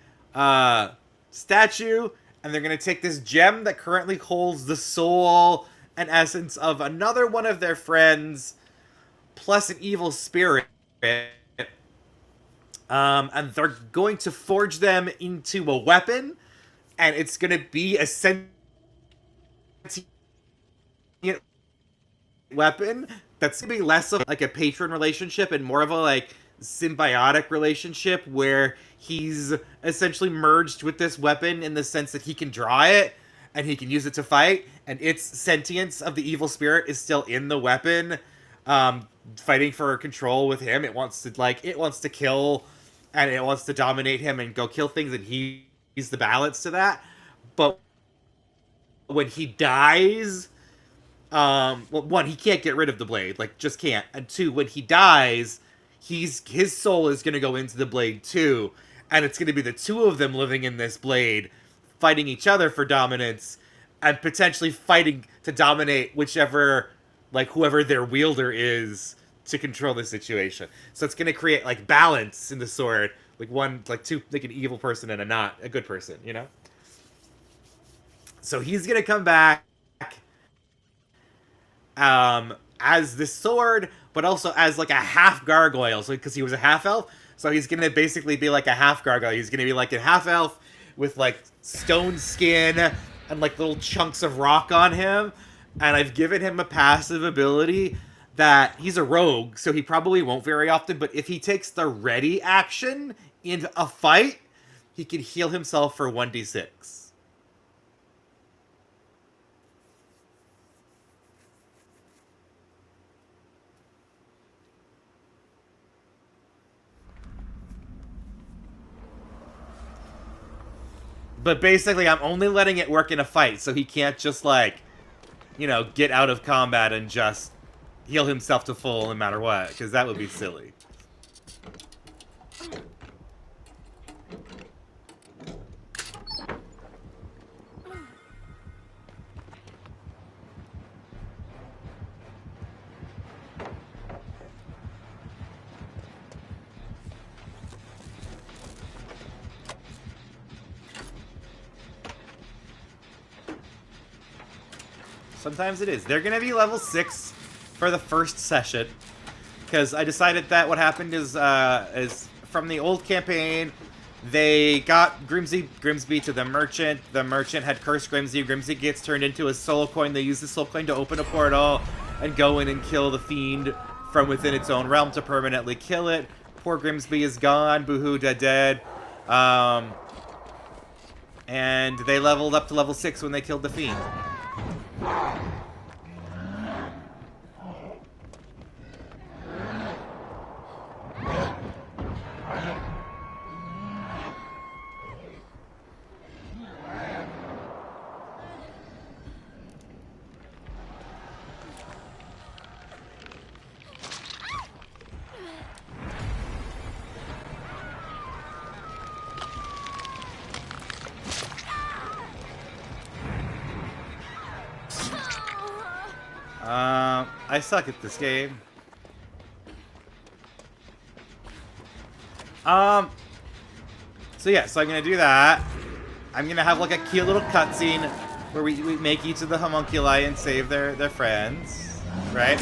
statue, and they're going to take this gem that currently holds the soul and essence of another one of their friends, plus an evil spirit. And they're going to forge them into a weapon, and it's going to be a sentient weapon that's gonna be less of like a patron relationship and more of a like symbiotic relationship where he's essentially merged with this weapon in the sense that he can draw it and he can use it to fight, and its sentience of the evil spirit is still in the weapon, fighting for control with him. It wants to kill, and it wants to dominate him and go kill things, and he's the balance to that. But when he dies, well, 1, he can't get rid of the blade, like, just can't. And 2, when he dies, his soul is going to go into the blade too, and it's going to be the 2 of them living in this blade, fighting each other for dominance, and potentially fighting to dominate whoever their wielder is to control the situation. So it's going to create, like, balance in the sword, like 2, like an evil person and a good person, you know? So he's going to come back as the sword, but also as like a half gargoyle, so because he was a half elf, so he's gonna basically be like a half gargoyle. He's gonna be like a half elf with like stone skin and like little chunks of rock on him. And I've given him a passive ability that he's a rogue, so he probably won't very often, but if he takes the ready action in a fight, he can heal himself for 1d6. But basically, I'm only letting it work in a fight, so he can't just, like, you know, get out of combat and just heal himself to full no matter what, because that would be silly. Sometimes it is. They're going to be level 6 for the first session, because I decided that what happened is from the old campaign, they got Grimsby to the merchant. The merchant had cursed Grimsby. Grimsby gets turned into a soul coin. They use the soul coin to open a portal and go in and kill the fiend from within its own realm to permanently kill it. Poor Grimsby is gone. Boohoo, dead. And they leveled up to level 6 when they killed the fiend. I suck at this game. So yeah, so I'm gonna do that. I'm gonna have like a cute little cutscene where we make each of the homunculi and save their friends, right?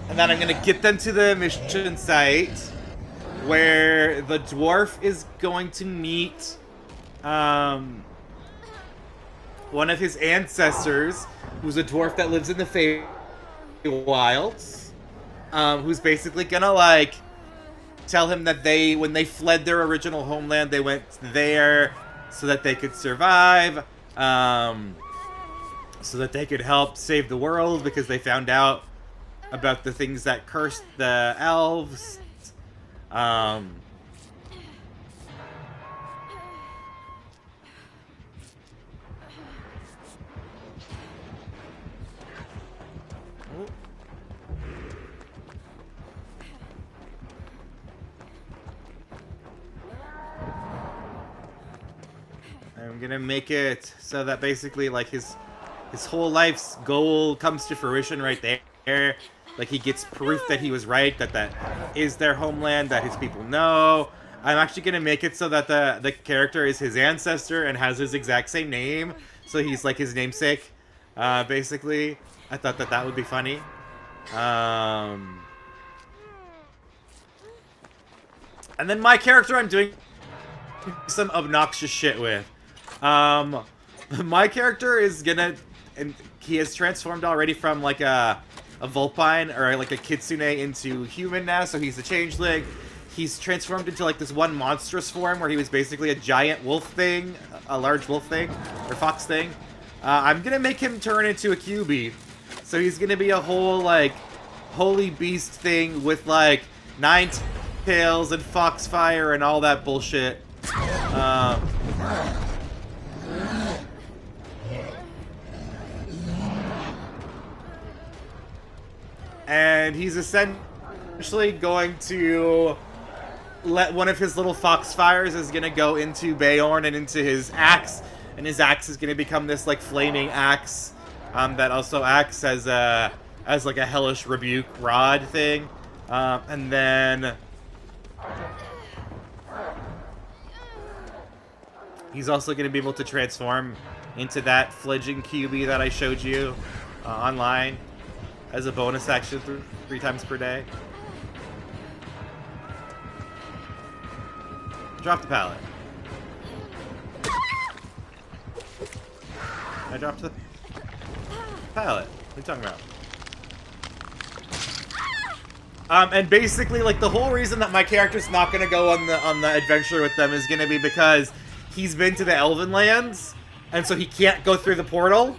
And then I'm gonna get them to the mission site where the dwarf is going to meet one of his ancestors, who's a dwarf that lives in the Feywilds, who's basically gonna like tell him that when they fled their original homeland, they went there so that they could survive, so that they could help save the world because they found out about the things that cursed the elves. I'm gonna make it so that basically like his whole life's goal comes to fruition right there. Like he gets proof that he was right, that is their homeland, that his people know. I'm actually gonna make it so that the character is his ancestor and has his exact same name, so he's like his namesake. Basically, I thought that would be funny. And then my character, I'm doing some obnoxious shit with. My character is gonna, and he has transformed already from like a Vulpine or like a Kitsune into human now, so he's a changeling. He's transformed into like this one monstrous form where he was basically a giant wolf thing, a large wolf thing, or fox thing. I'm gonna make him turn into a QB, so he's gonna be a whole like holy beast thing with like 9 tails and foxfire and all that bullshit. And he's essentially going to let one of his little foxfires is going to go into Bayorn and into his axe. And his axe is going to become this like flaming axe that also acts as like a hellish rebuke rod thing. And then he's also going to be able to transform into that fledgling QB that I showed you online as a bonus action 3 times per day. Drop the pallet. I dropped the pallet. What are you talking about? And basically, like, the whole reason that my character's not gonna go on the adventure with them is gonna be because he's been to the Elven Lands, and so he can't go through the portal.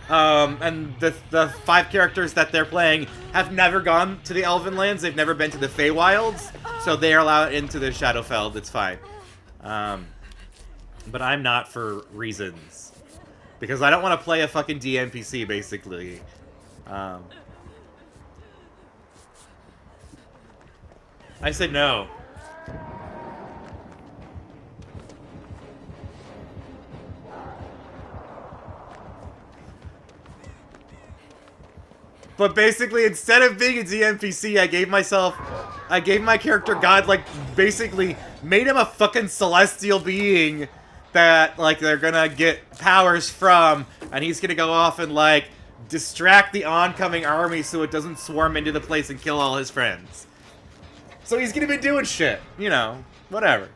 And the 5 characters that they're playing have never gone to the Elven Lands. They've never been to the Feywilds, so they are allowed into the Shadowfell. It's fine. But I'm not for reasons. Because I don't want to play a fucking DNPC, basically. I said no. But basically, instead of being a DNPC, I gave my character God, like, basically made him a fucking celestial being that, like, they're gonna get powers from, and he's gonna go off and, like, distract the oncoming army so it doesn't swarm into the place and kill all his friends. So he's gonna be doing shit, you know, whatever.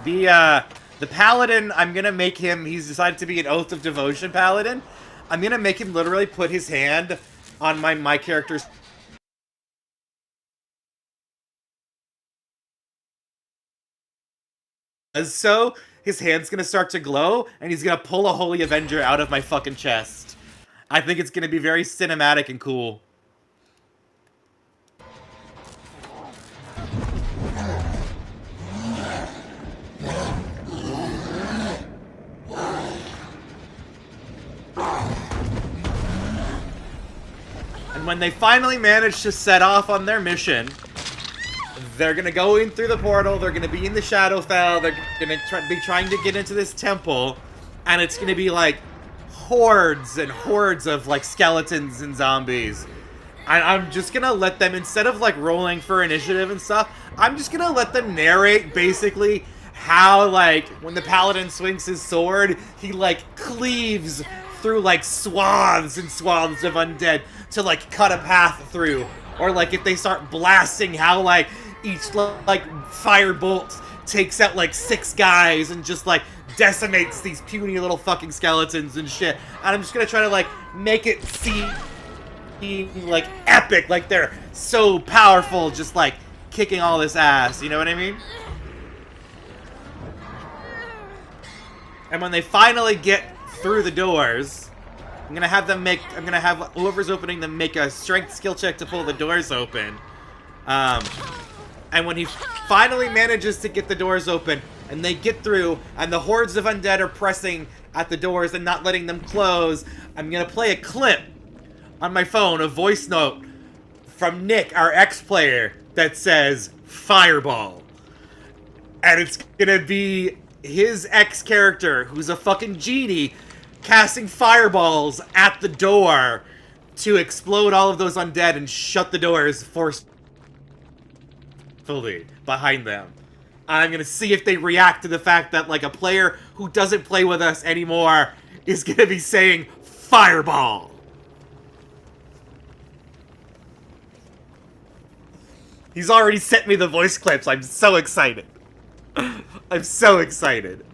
The paladin, I'm gonna make him, he's decided to be an Oath of Devotion paladin. I'm gonna make him literally put his hand on my character's so his hand's gonna start to glow, and he's gonna pull a Holy Avenger out of my fucking chest. I think it's gonna be very cinematic and cool. And when they finally manage to set off on their mission, they're gonna go in through the portal, they're gonna be in the Shadowfell, they're gonna be trying to get into this temple, and it's gonna be like hordes and hordes of like skeletons and zombies. I'm just gonna let them, instead of like rolling for initiative and stuff, I'm just gonna let them narrate basically how, like, when the paladin swings his sword, he like cleaves through like swaths and swaths of undead to like cut a path through. Or like if they start blasting, how like each like fire bolt takes out like 6 guys and just like decimates these puny little fucking skeletons and shit. And I'm just gonna try to like make it seem like epic, like they're so powerful, just like kicking all this ass, you know what I mean? And when they finally get through the doors, I'm gonna have whoever's opening them make a strength skill check to pull the doors open. And when he finally manages to get the doors open, and they get through, and the hordes of undead are pressing at the doors and not letting them close, I'm gonna play a clip on my phone, a voice note from Nick, our ex-player, that says, "Fireball." And it's gonna be his ex-character, who's a fucking genie, casting fireballs at the door to explode all of those undead and shut the doors forcefully behind them. I'm gonna see if they react to the fact that, like, a player who doesn't play with us anymore is gonna be saying, "Fireball." He's already sent me the voice clips. I'm so excited. I'm so excited.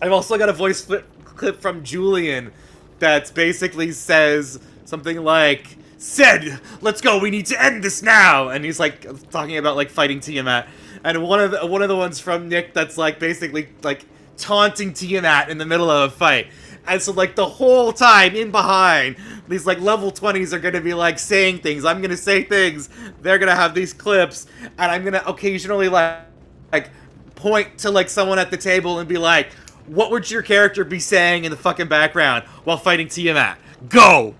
I've also got a voice clip from Julian that basically says something like, "Sid, let's go. We need to end this now." And he's like talking about like fighting Tiamat. And one of the ones from Nick that's like basically like taunting Tiamat in the middle of a fight. And so like the whole time in behind, these like level 20s are gonna be like saying things. I'm gonna say things. They're gonna have these clips, and I'm gonna occasionally like point to like someone at the table and be like, "What would your character be saying in the fucking background while fighting Tiamat? Go!"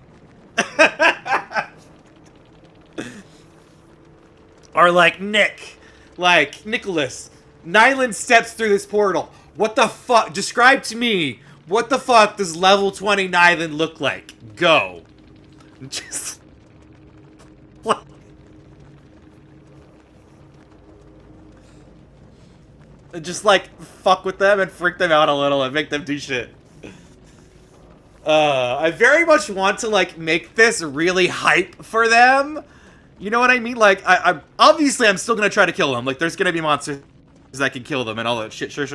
Or like Nicholas, Nyland steps through this portal. What the fuck? Describe to me, what the fuck does level 20 Nyland look like? Go. Just... Just like fuck with them and freak them out a little and make them do shit. I very much want to like make this really hype for them. You know what I mean? Like, I'm obviously I'm still gonna try to kill them. Like, there's gonna be monsters that can kill them and all that shit. Sure.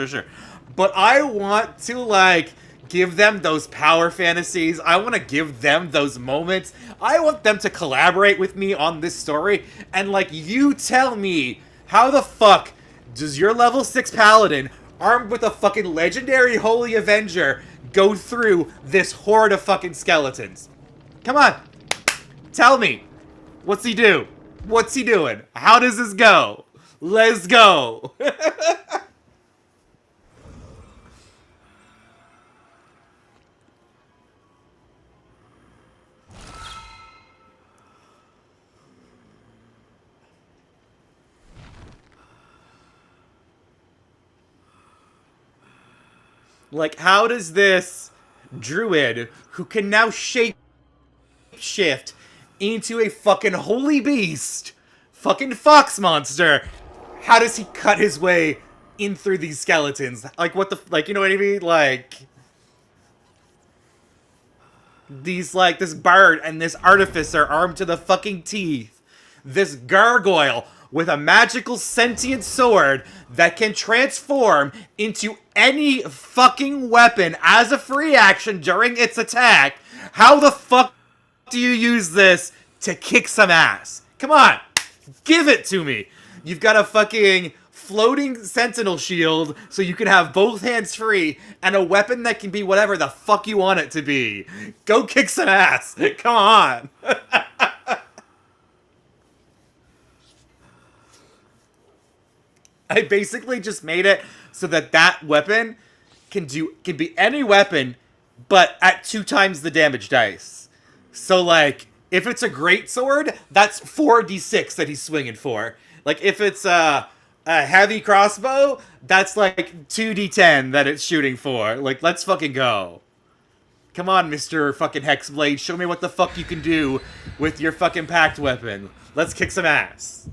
But I want to like give them those power fantasies. I want to give them those moments. I want them to collaborate with me on this story. And like, you tell me, how the fuck does your level 6 paladin, armed with a fucking legendary Holy Avenger, go through this horde of fucking skeletons? Come on. Tell me. What's he do? What's he doing? How does this go? Let's go. Like, how does this druid, who can now shape shift into a fucking holy beast, fucking fox monster, how does he cut his way in through these skeletons? Like, what the, like, you know what I mean? Like, these, like, this bird and this artificer armed to the fucking teeth, this gargoyle with a magical sentient sword that can transform into any fucking weapon as a free action during its attack. How the fuck do you use this to kick some ass? Come on, give it to me. You've got a fucking floating sentinel shield so you can have both hands free and a weapon that can be whatever the fuck you want it to be. Go kick some ass. Come on. I basically just made it so that that weapon can be any weapon, but at 2 times the damage dice. So, like, if it's a great sword, that's 4d6 that he's swinging for. Like, if it's a A heavy crossbow, that's like 2d10 that it's shooting for. Like, let's fucking go. Come on, Mr. fucking Hexblade, show me what the fuck you can do with your fucking packed weapon. Let's kick some ass.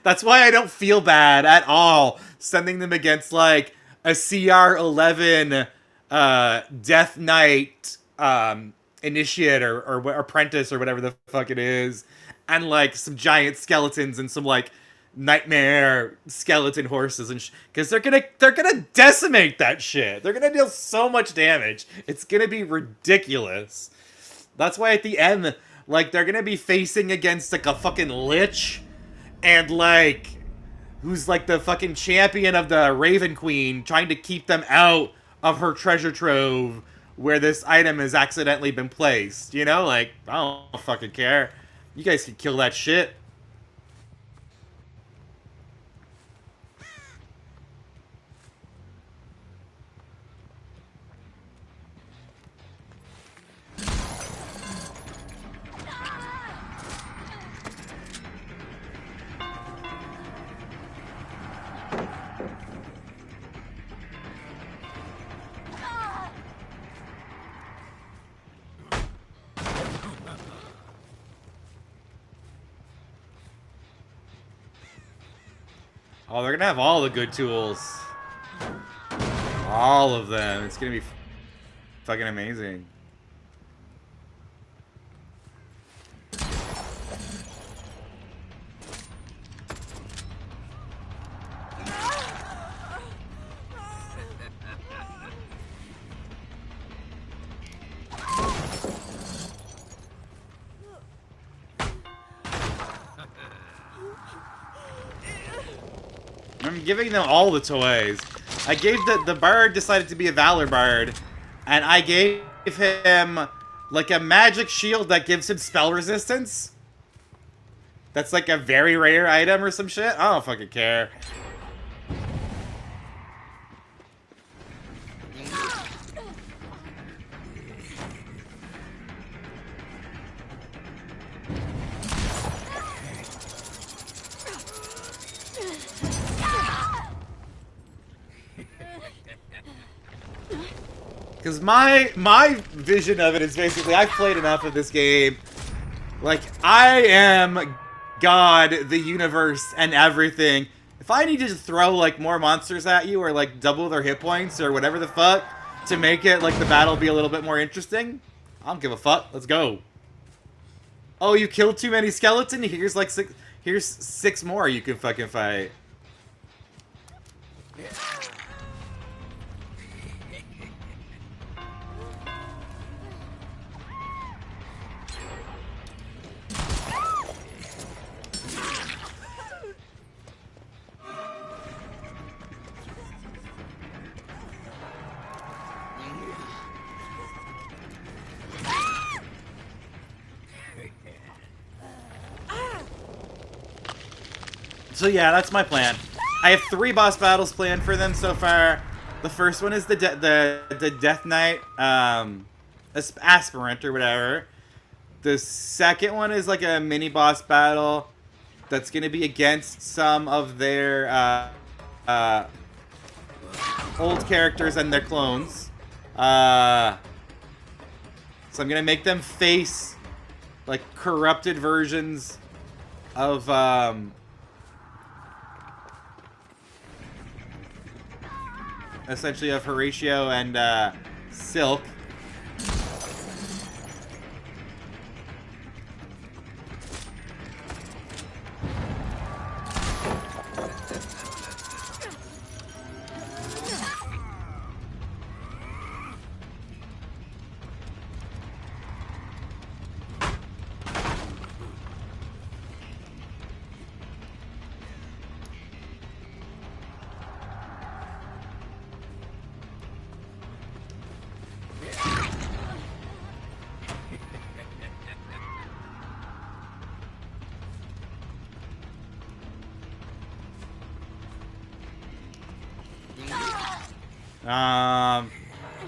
That's why I don't feel bad at all sending them against, like, a CR-11 Death Knight Initiate or Apprentice or whatever the fuck it is, and, like, some giant skeletons and some, like, nightmare skeleton horses and because they're gonna decimate that shit. They're gonna deal so much damage. It's gonna be ridiculous. That's why at the end, like, they're gonna be facing against, like, a fucking lich and, like, who's, like, the fucking champion of the Raven Queen, trying to keep them out of her treasure trove where this item has accidentally been placed. You know, like, I don't fucking care. You guys can kill that shit. Oh, they're gonna have all the good tools. All of them. It's gonna be fucking amazing. I'm giving them all the toys. I gave the bard decided to be a Valor Bard, and I gave him like a magic shield that gives him spell resistance. That's like a very rare item or some shit. I don't fucking care. Because my vision of it is basically, I've played enough of this game. Like, I am God, the universe, and everything. If I need to throw, like, more monsters at you, or, like, double their hit points, or whatever the fuck, to make it, like, the battle be a little bit more interesting, I don't give a fuck. Let's go. Oh, you killed too many skeletons? Here's, like, here's 6 more you can fucking fight. So yeah, that's my plan. I have 3 boss battles planned for them so far. The first one is the Death Knight aspirant or whatever. The second one is like a mini boss battle that's gonna be against some of their old characters and their clones. So I'm gonna make them face like corrupted versions of essentially of Horatio and Silk.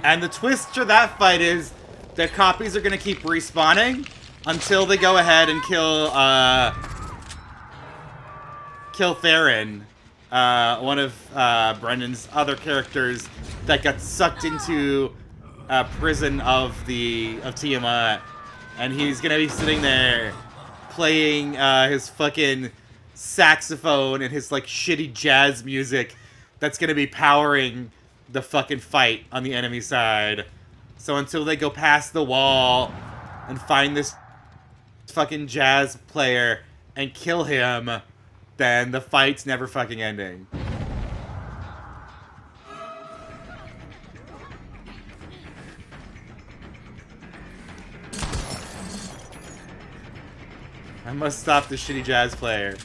And the twist to that fight is the copies are going to keep respawning, until they go ahead and kill Theron, one of Brendan's other characters that got sucked into prison of Tiamat, and he's gonna be sitting there playing his fucking saxophone and his like shitty jazz music that's gonna be powering the fucking fight on the enemy side. So until they go past the wall and find this fucking jazz player and kill him, then the fight's never fucking ending. I must stop this shitty jazz player.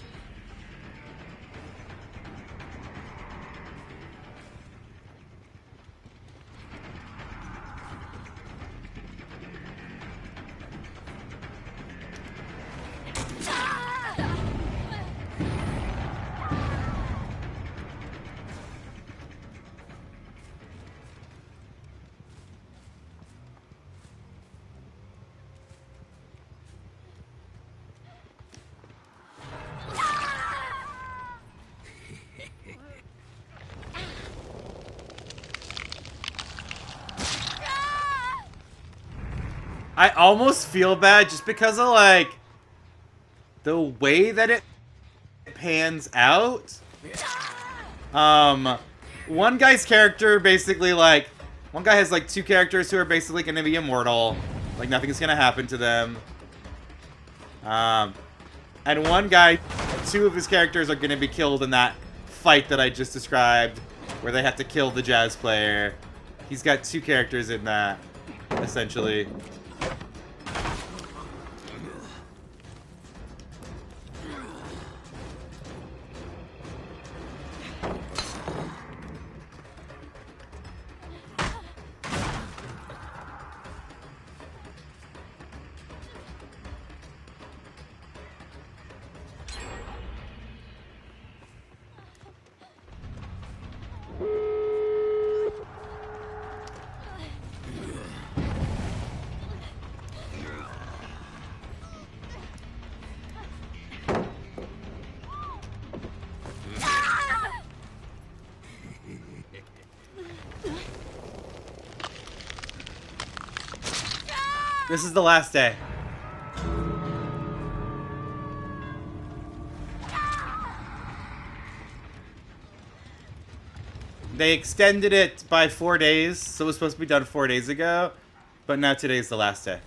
I almost feel bad just because of, like, the way that it pans out. One guy's character basically, like, one guy has, like, two characters who are basically going to be immortal. Like, nothing's going to happen to them. And one guy, two of his characters are going to be killed in that fight that I just described, where they have to kill the jazz player. He's got two characters in that, essentially. This is the last day. They extended it by 4 days, so it was supposed to be done 4 days ago, but now today's the last day.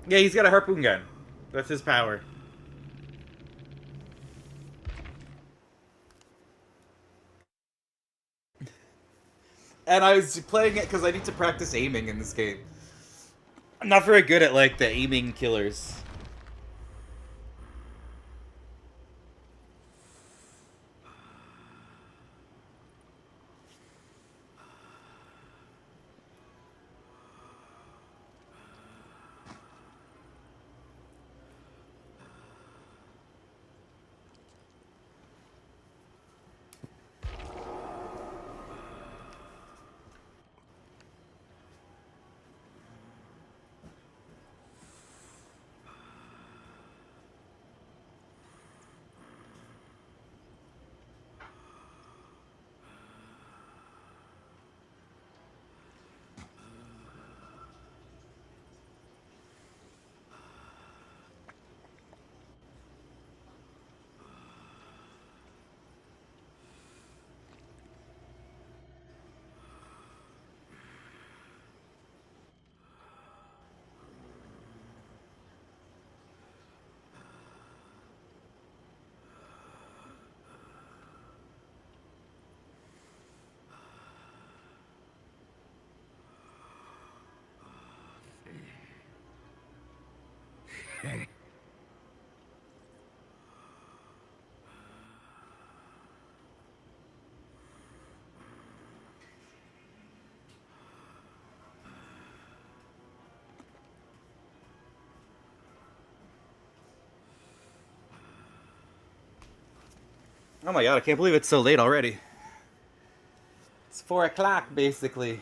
Yeah, he's got a harpoon gun. That's his power. And I was playing it because I need to practice aiming in this game. I'm not very good at, like, the aiming killers. Oh my god, I can't believe it's so late already. It's 4 o'clock, basically.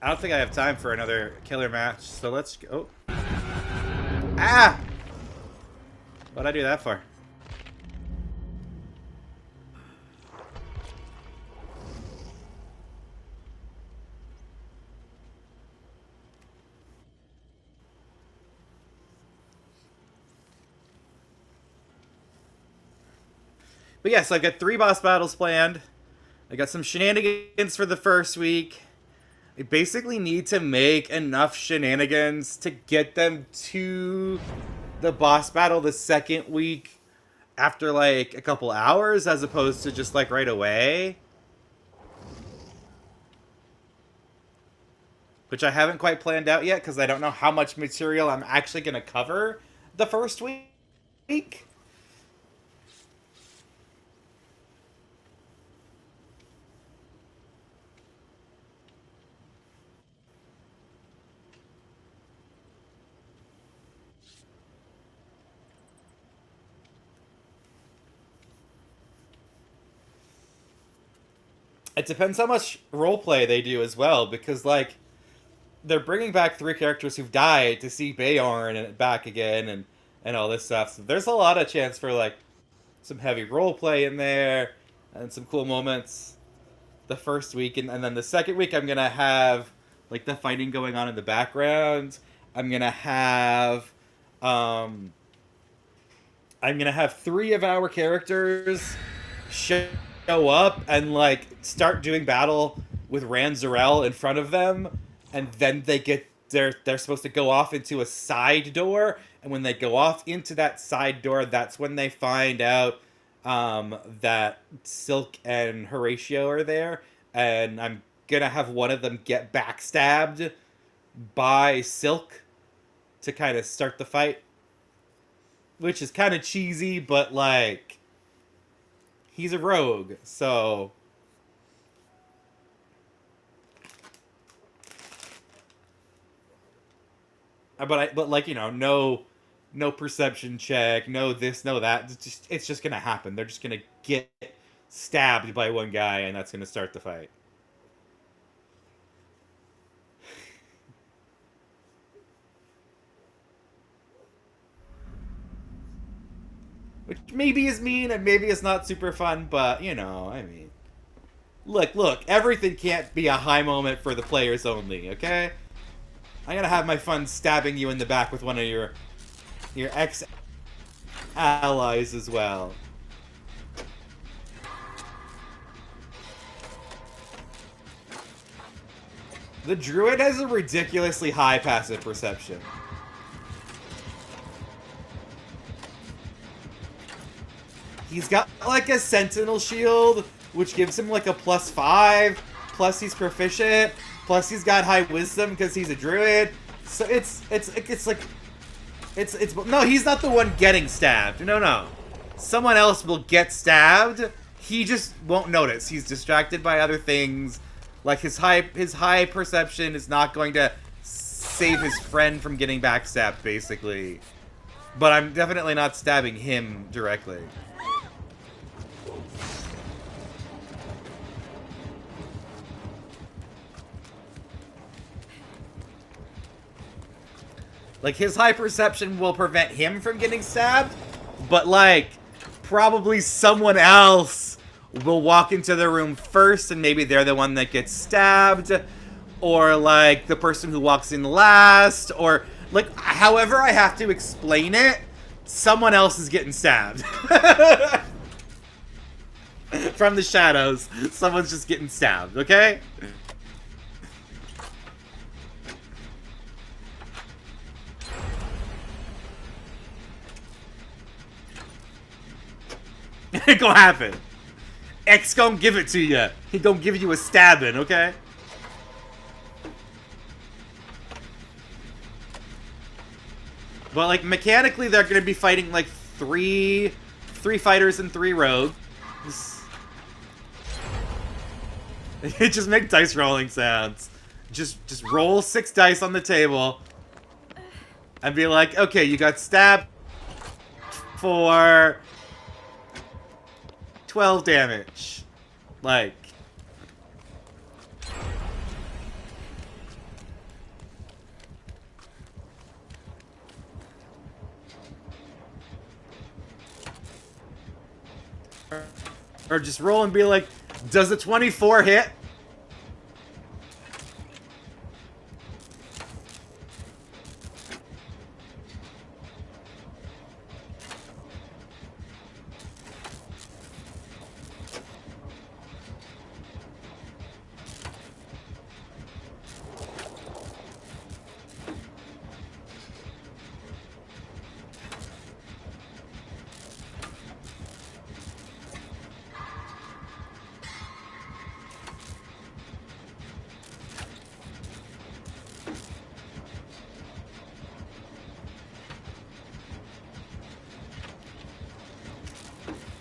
I don't think I have time for another killer match, so let's go. Oh. Ah! What'd I do that for? But yes, I've got 3 boss battles planned. I got some shenanigans for the first week. I basically need to make enough shenanigans to get them to the boss battle the second week after like a couple hours as opposed to just like right away. Which I haven't quite planned out yet because I don't know how much material I'm actually going to cover the first week. It depends how much roleplay they do as well, because like they're bringing back 3 characters who've died to see Bayorn and back again and all this stuff. So there's a lot of chance for like some heavy roleplay in there and some cool moments the first week, and then the second week I'm gonna have like the fighting going on in the background. I'm gonna have 3 of our characters show up and like start doing battle with Ranzarel in front of them, and then they're supposed to go off into a side door, and when they go off into that side door, that's when they find out that Silk and Horatio are there, and I'm gonna have one of them get backstabbed by Silk to kind of start the fight, which is kind of cheesy, but like he's a rogue, so but like, you know, no perception check, no this, no that. It's just gonna happen. They're just gonna get stabbed by one guy, and that's gonna start the fight. Which maybe is mean and maybe it's not super fun, but you know, I mean, look, everything can't be a high moment for the players only, okay? I'm gonna have my fun stabbing you in the back with one of your ex-allies as well. The druid has a ridiculously high passive perception. He's got like a sentinel shield, which gives him like a +5, plus he's proficient, plus he's got high wisdom because he's a druid. So it's like no, he's not the one getting stabbed. No. Someone else will get stabbed. He just won't notice. He's distracted by other things. Like his high perception is not going to save his friend from getting backstabbed, basically. But I'm definitely not stabbing him directly. Like, his high perception will prevent him from getting stabbed, but, like, probably someone else will walk into the room first, and maybe they're the one that gets stabbed, or, like, the person who walks in last, or, like, however I have to explain it, someone else is getting stabbed. From the shadows, someone's just getting stabbed, okay? It gonna happen. X gonna give it to you. He gonna give you a stabbing, okay? But like mechanically, they're gonna be fighting like three fighters and 3 rogues. It just make dice rolling sounds. Just roll 6 dice on the table and be like, okay, you got stabbed for 12 damage. Like. Or just roll and be like, does a 24 hit?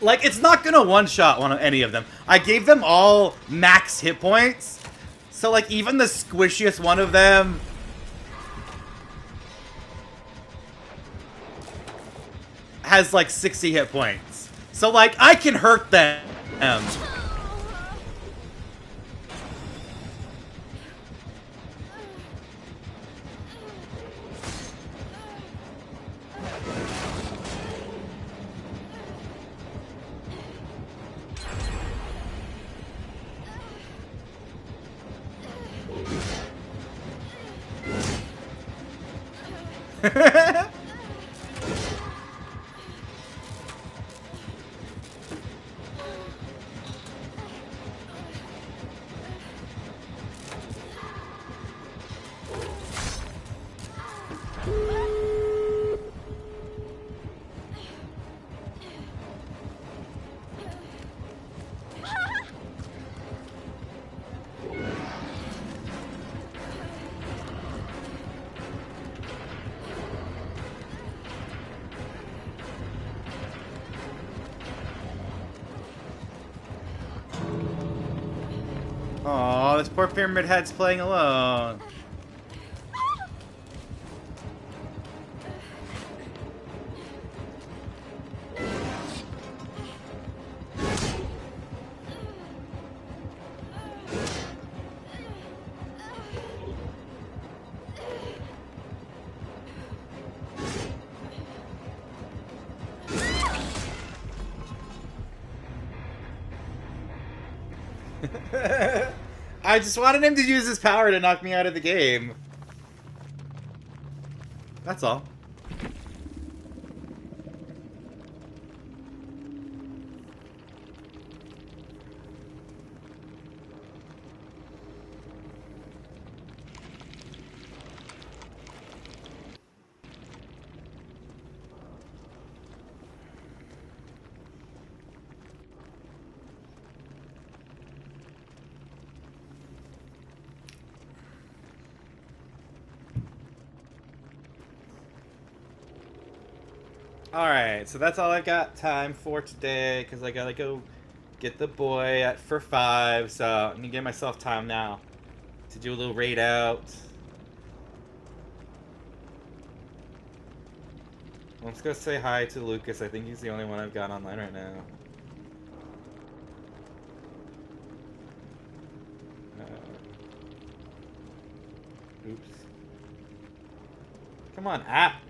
Like, it's not gonna one-shot any of them. I gave them all max hit points. So, like, even the squishiest one of them has, like, 60 hit points. So, like, I can hurt them. Aw, this poor Pyramid Head's playing alone. I just wanted him to use his power to knock me out of the game. That's all. Alright, so that's all I got time for today, because I gotta go get the boy for 5, so I'm gonna give myself time now to do a little raid out. Let's go say hi to Lucas. I think he's the only one I've got online right now. Oops. Come on, app.